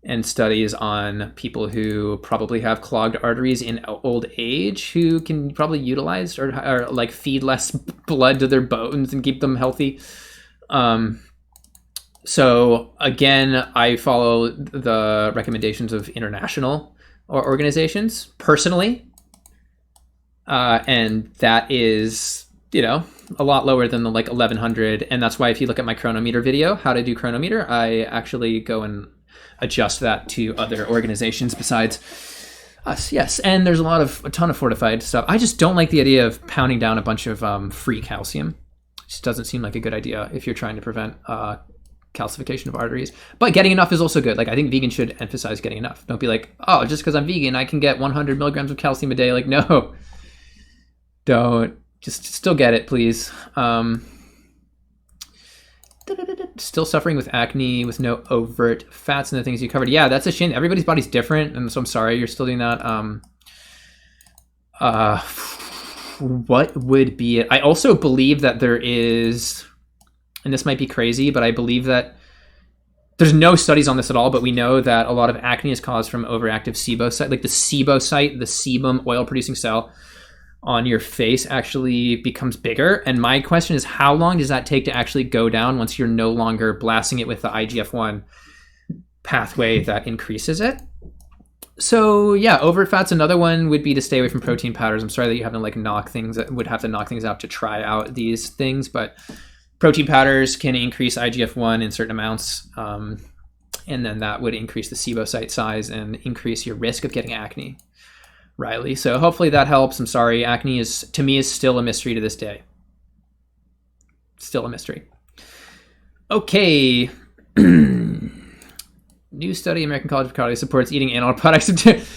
and studies on people who probably have clogged arteries in old age who can probably utilize or like feed less blood to their bones and keep them healthy. So again, I follow the recommendations of international organizations personally. And that is, a lot lower than the like 1100. And that's why if you look at my chronometer video, how to do chronometer, I actually go and adjust that to other organizations besides us. Yes. And there's a ton of fortified stuff. I just don't like the idea of pounding down a bunch of free calcium. It just doesn't seem like a good idea if you're trying to prevent calcification of arteries. But getting enough is also good. Like, I think vegans should emphasize getting enough. Don't be like, oh, just because I'm vegan, I can get 100 milligrams of calcium a day. Like, no, don't. Just still get it, please. Still suffering with acne with no overt fats and the things you covered. Yeah, that's a shame. Everybody's body's different, and so I'm sorry you're still doing that. what would be it? I also believe that there is, and this might be crazy, but I believe that there's no studies on this at all, but we know that a lot of acne is caused from overactive sebocyte, like the sebocyte, the sebum oil-producing cell on your face actually becomes bigger. And my question is, how long does that take to actually go down once you're no longer blasting it with the IGF-1 pathway that increases it? So yeah, overfat's another one. Would be to stay away from protein powders. I'm sorry that you have to like would have to knock things out to try out these things, but protein powders can increase IGF-1 in certain amounts, and then that would increase the sebocyte size and increase your risk of getting acne, Riley. So hopefully that helps. I'm sorry, acne is still a mystery to this day. Still a mystery. Okay. New study, American College of Cardiology supports eating animal products.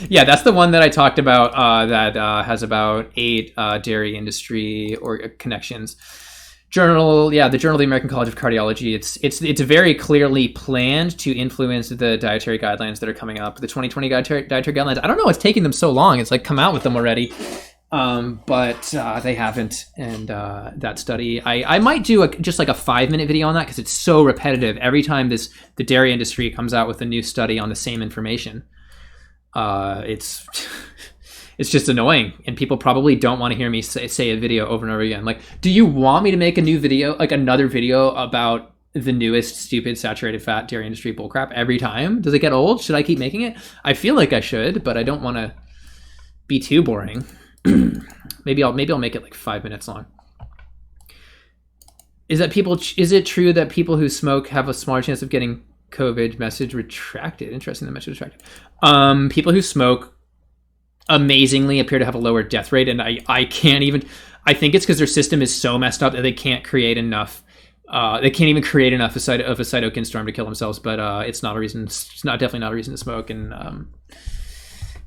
Yeah, that's the one that I talked about that has about 8 dairy industry or connections. Journal, yeah, the Journal of the American College of Cardiology. It's very clearly planned to influence the dietary guidelines that are coming up. The 2020 dietary guidelines. I don't know what's taking them so long. It's like come out with them already, but they haven't. And that study, I might do just like a 5-minute video on that because it's so repetitive. Every time the dairy industry comes out with a new study on the same information, it's just annoying, and people probably don't want to hear me say a video over and over again. Like, do you want me to make a new video, like another video about the newest stupid saturated fat dairy industry bullcrap every time? Does it get old? Should I keep making it? I feel like I should, but I don't want to be too boring. Maybe I'll make it like 5 minutes long. Is it true that people who smoke have a smaller chance of getting COVID? Message retracted. Interesting, the message retracted. People who smoke amazingly appear to have a lower death rate, and I can't even, I think it's because their system is so messed up that they can't create enough they can't even create enough of a cytokine storm to kill themselves. But it's definitely not a reason to smoke. And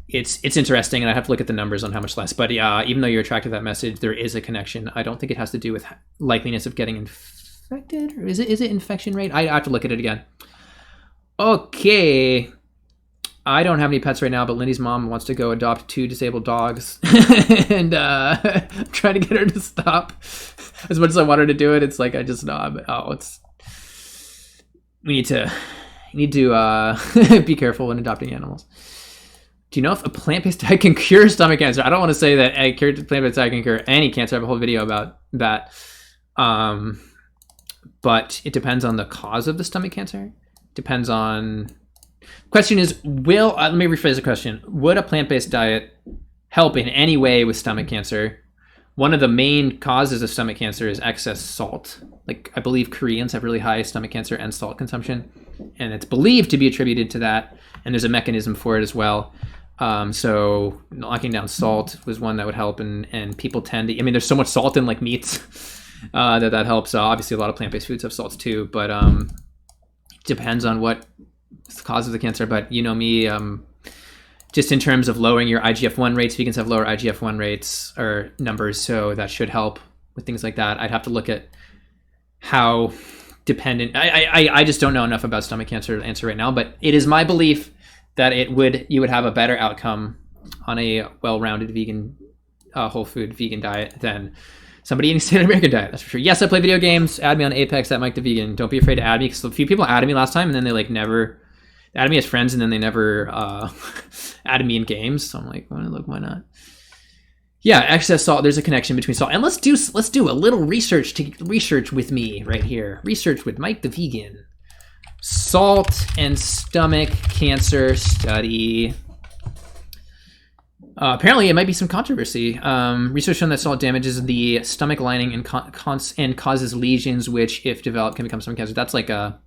it's interesting, and I have to look at the numbers on how much less. But even though you're attracted to that message, there is a connection. I don't think it has to do with likeliness of getting infected, or is it infection rate? I have to look at it again. Okay, I don't have any pets right now, but Lindy's mom wants to go adopt 2 disabled dogs, and I'm trying to get her to stop. As much as I want her to do it, it's like I just know. We need to be careful when adopting animals. Do you know if a plant-based diet can cure stomach cancer? I don't want to say that a plant-based diet can cure any cancer. I have a whole video about that. But it depends on the cause of the stomach cancer. Depends on. Question is, let me rephrase the question. Would a plant-based diet help in any way with stomach cancer? One of the main causes of stomach cancer is excess salt. Like, I believe Koreans have really high stomach cancer and salt consumption, and it's believed to be attributed to that. And there's a mechanism for it as well. So knocking down salt was one that would help, and people tend to, there's so much salt in like meats that helps. Obviously a lot of plant-based foods have salts too, but depends on what causes the cancer. But you know me, just in terms of lowering your IGF-1 rates, vegans have lower IGF-1 rates or numbers, so that should help with things like that. I'd have to look at how dependent. I just don't know enough about stomach cancer to answer right now, but it is my belief that you would have a better outcome on a well-rounded vegan, whole food vegan diet than somebody eating standard American diet. That's for sure. Yes, I play video games. Add me on Apex at Mike the Vegan. Don't be afraid to add me, because a few people added me last time and then they never added me as friends, and then they never added me in games. So I'm like, well, look, why not? Yeah, excess salt. There's a connection between salt, and let's do a little research with me right here. Research with Mike the Vegan. Salt and stomach cancer study. Apparently, it might be some controversy. Research shown that salt damages the stomach lining and causes lesions, which, if developed, can become stomach cancer. That's like our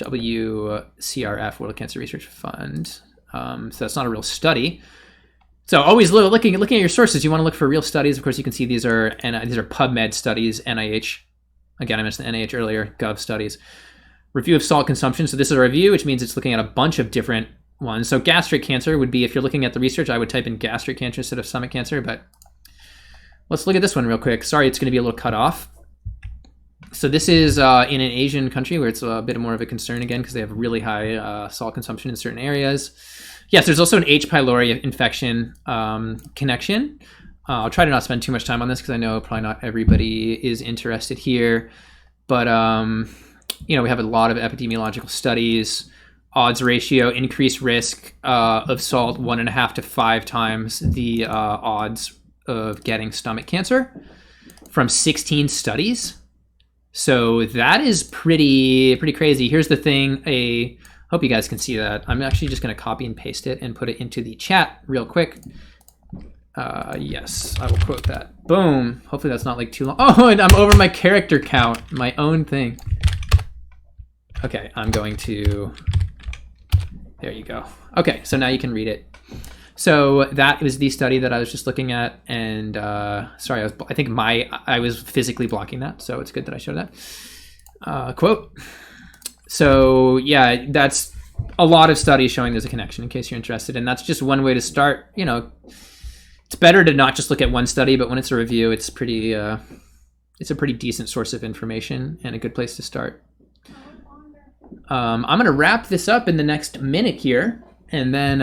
WCRF, World Cancer Research Fund. So that's not a real study. So always looking at your sources. You want to look for real studies. Of course, you can see these are PubMed studies, NIH. Again, I mentioned the NIH earlier, Gov studies. Review of salt consumption. So this is a review, which means it's looking at a bunch of different ones. So gastric cancer would be, if you're looking at the research, I would type in gastric cancer instead of stomach cancer. But let's look at this one real quick. Sorry, it's going to be a little cut off. So this is in an Asian country where it's a bit more of a concern again, because they have really high salt consumption in certain areas. Yes, there's also an H. pylori infection connection. I'll try to not spend too much time on this because I know probably not everybody is interested here. But, we have a lot of epidemiological studies. Odds ratio, increased risk of salt 1.5 to 5 times the odds of getting stomach cancer from 16 studies. So that is pretty crazy. Here's the thing. Hope you guys can see that. I'm actually just going to copy and paste it and put it into the chat real quick. Yes, I will quote that. Boom. Hopefully that's not like too long. Oh, and I'm over my character count, my own thing. Okay, I'm going to... There you go. Okay, so now you can read it. So that was the study that I was just looking at, and sorry, I was physically blocking that, so it's good that I showed that. Quote. So yeah, that's a lot of studies showing there's a connection in case you're interested, and that's just one way to start. It's better to not just look at one study, but when it's a review, it's a pretty decent source of information and a good place to start. I'm going to wrap this up in the next minute here, and then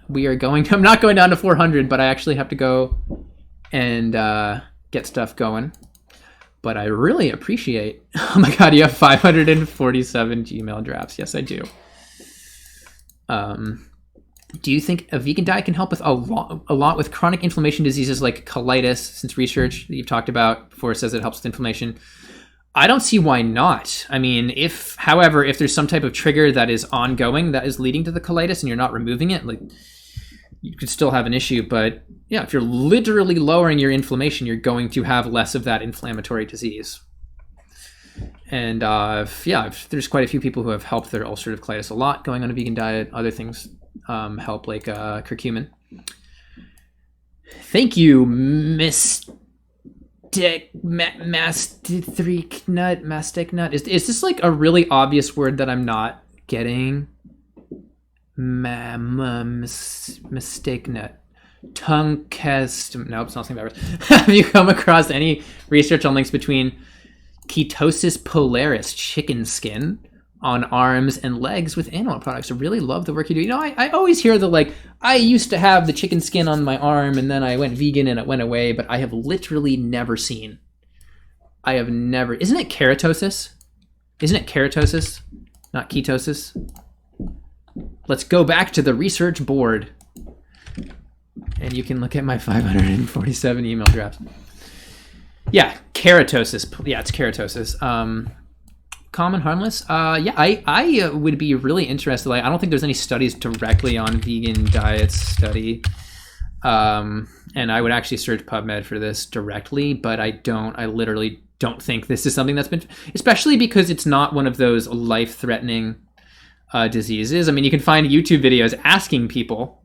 we are going to, I'm not going down to 400, but I actually have to go and get stuff going. But I really appreciate, oh my God, you have 547 Gmail drafts. Yes, I do. Do you think a vegan diet can help with a lot with chronic inflammation diseases like colitis, since research that you've talked about before says it helps with inflammation? I don't see why not. I mean, however, if there's some type of trigger that is ongoing that is leading to the colitis and you're not removing it, like, you could still have an issue. But yeah, if you're literally lowering your inflammation, you're going to have less of that inflammatory disease. And there's quite a few people who have helped their ulcerative colitis a lot going on a vegan diet. Other things help, like curcumin. Thank you, Mastic nut. Is this like a really obvious word that I'm not getting? Mistake nut. Tongue cast. Nope, it's not the same virus. Have you come across any research on links between ketosis polaris chicken skin on arms and legs with animal products? I really love the work you do. I always hear I used to have the chicken skin on my arm and then I went vegan and it went away, but I have literally never seen. Isn't it keratosis? Isn't it keratosis? Not ketosis? Let's go back to the research board. And you can look at my 547 email drafts. Yeah, keratosis. Yeah, it's keratosis. Common, harmless. I would be really interested. I don't think there's any studies directly on vegan diet study. And I would actually search PubMed for this directly, but I literally don't think this is something that's been, especially because it's not one of those life-threatening diseases. I mean, you can find YouTube videos asking people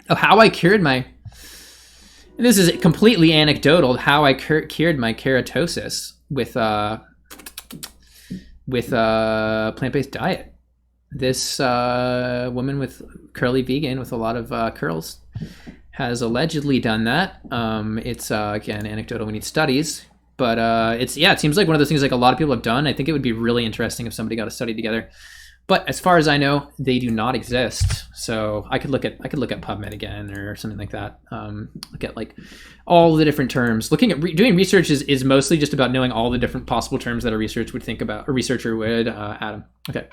how I cured this is completely anecdotal, how I cured my keratosis with plant-based diet. This woman with curly vegan with a lot of curls has allegedly done that. It's again anecdotal. We need studies, but it seems like one of those things like a lot of people have done. I think it would be really interesting if somebody got a study together. But as far as I know, they do not exist. So I could look at PubMed again or something like that. Look at like all the different terms. Looking at doing research is mostly just about knowing all the different possible terms that a researcher would. Adam. Okay.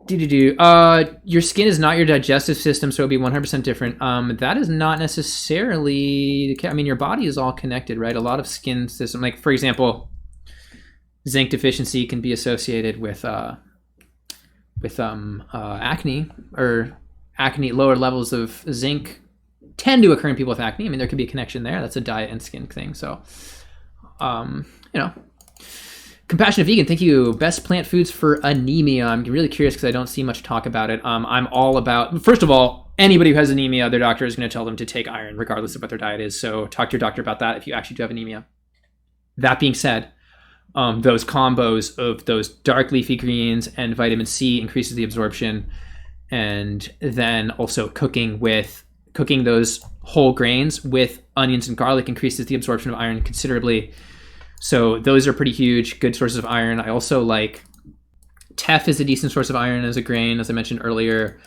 Your skin is not your digestive system, so it would be 100% different. That is not necessarily. I mean, your body is all connected, right? A lot of skin system, like for example, zinc deficiency can be associated with acne, or acne. Lower levels of zinc tend to occur in people with acne. I mean, there could be a connection there. That's a diet and skin thing. So, Compassionate Vegan, thank you. Best plant foods for anemia. I'm really curious because I don't see much talk about it. I'm all about, first of all, anybody who has anemia, their doctor is going to tell them to take iron regardless of what their diet is. So talk to your doctor about that if you actually do have anemia. That being said, those combos of those dark leafy greens and vitamin C increases the absorption. And then also cooking those whole grains with onions and garlic increases the absorption of iron considerably. So those are pretty huge, good sources of iron. I also like teff is a decent source of iron as a grain, as I mentioned earlier.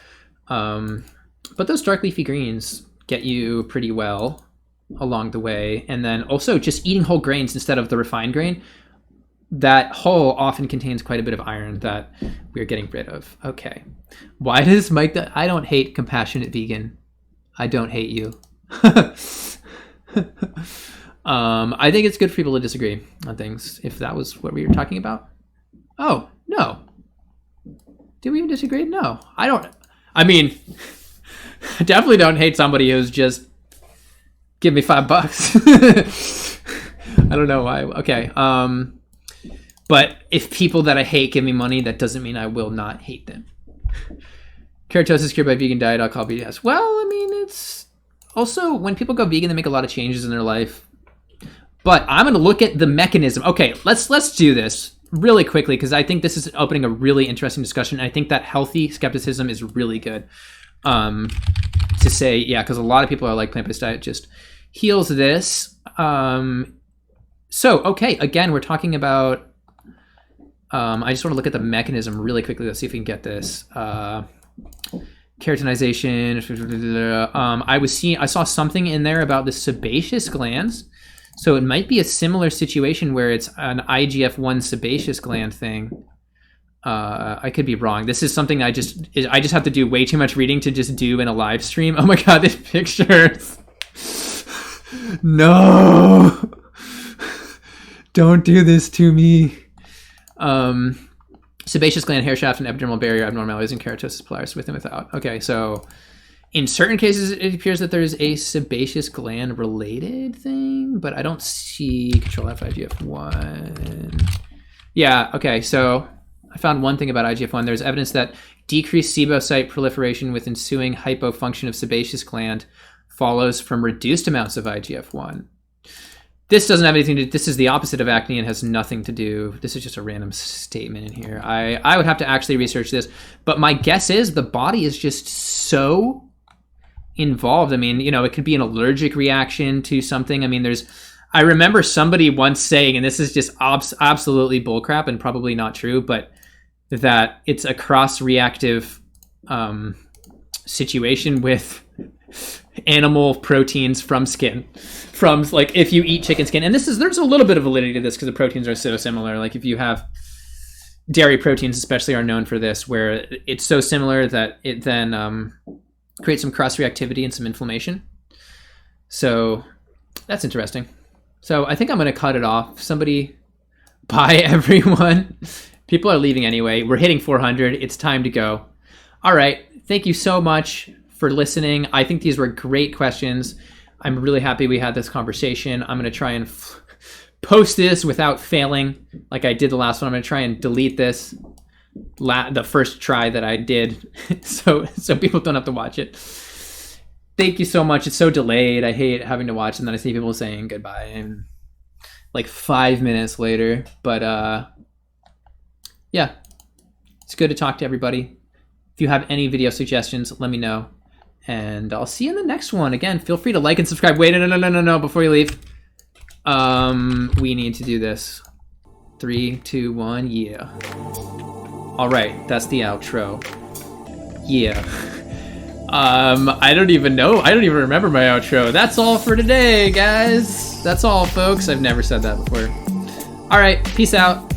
But those dark leafy greens get you pretty well along the way. And then also just eating whole grains instead of the refined grain. That whole often contains quite a bit of iron that we're getting rid of. Okay. Why does Mike... I don't hate compassionate vegan. I don't hate you. I think it's good for people to disagree on things, if that was what we were talking about. Oh, no. Did we even disagree? No. I don't... I mean, I definitely don't hate somebody who's just... Give me $5. I don't know why. Okay. But if people that I hate give me money, that doesn't mean I will not hate them. Keratosis cured by vegan diet, I'll call BS. Well, I mean, it's also when people go vegan, they make a lot of changes in their life. But I'm going to look at the mechanism. Okay, let's do this really quickly because I think this is opening a really interesting discussion. I think that healthy skepticism is really good to say, yeah, because a lot of people are like plant-based diet just heals this. So, okay, again, we're talking about... I just want to look at the mechanism really quickly. Let's see if we can get this. Keratinization. I saw something in there about the sebaceous glands. So it might be a similar situation where it's an IGF-1 sebaceous gland thing. I could be wrong. This is something I just have to do way too much reading to just do in a live stream. Oh my god, these pictures. No. Don't do this to me. Sebaceous gland, hair shaft, and epidermal barrier abnormalities in keratosis pilaris with and without. Okay, so in certain cases, it appears that there's a sebaceous gland related thing, but I don't see control F IGF-1. Yeah, okay, so I found one thing about IGF-1. There's evidence that decreased sebocyte proliferation with ensuing hypofunction of sebaceous gland follows from reduced amounts of IGF-1. This doesn't have anything to do, this is the opposite of acne and has nothing to do, this is just a random statement in here. I would have to actually research this, but my guess is the body is just so involved. I mean, you know, it could be an allergic reaction to something. I mean, I remember somebody once saying, and this is just absolutely bullcrap and probably not true, but that it's a cross-reactive situation with animal proteins from skin, from like if you eat chicken skin, and there's a little bit of validity to this because the proteins are so similar. Like if you have dairy proteins, especially, are known for this, where it's so similar that it then creates some cross-reactivity and some inflammation. So that's interesting. So I think I'm going to cut it off. Somebody, bye everyone. People are leaving anyway. We're hitting 400. It's time to go. All right. Thank you so much for listening. I think these were great questions. I'm really happy we had this conversation. I'm going to try and post this without failing like I did the last one. I'm going to try and delete this the first try that I did so people don't have to watch it. Thank you so much. It's so delayed. I hate having to watch and then I see people saying goodbye and like 5 minutes later. But yeah, it's good to talk to everybody. If you have any video suggestions, let me know. And I'll see you in the next one. Again, feel free to like and subscribe. Wait, no, before you leave. We need to do this. 3, 2, 1, yeah. All right, that's the outro. Yeah. I don't even know. I don't even remember my outro. That's all for today, guys. That's all, folks. I've never said that before. All right, peace out.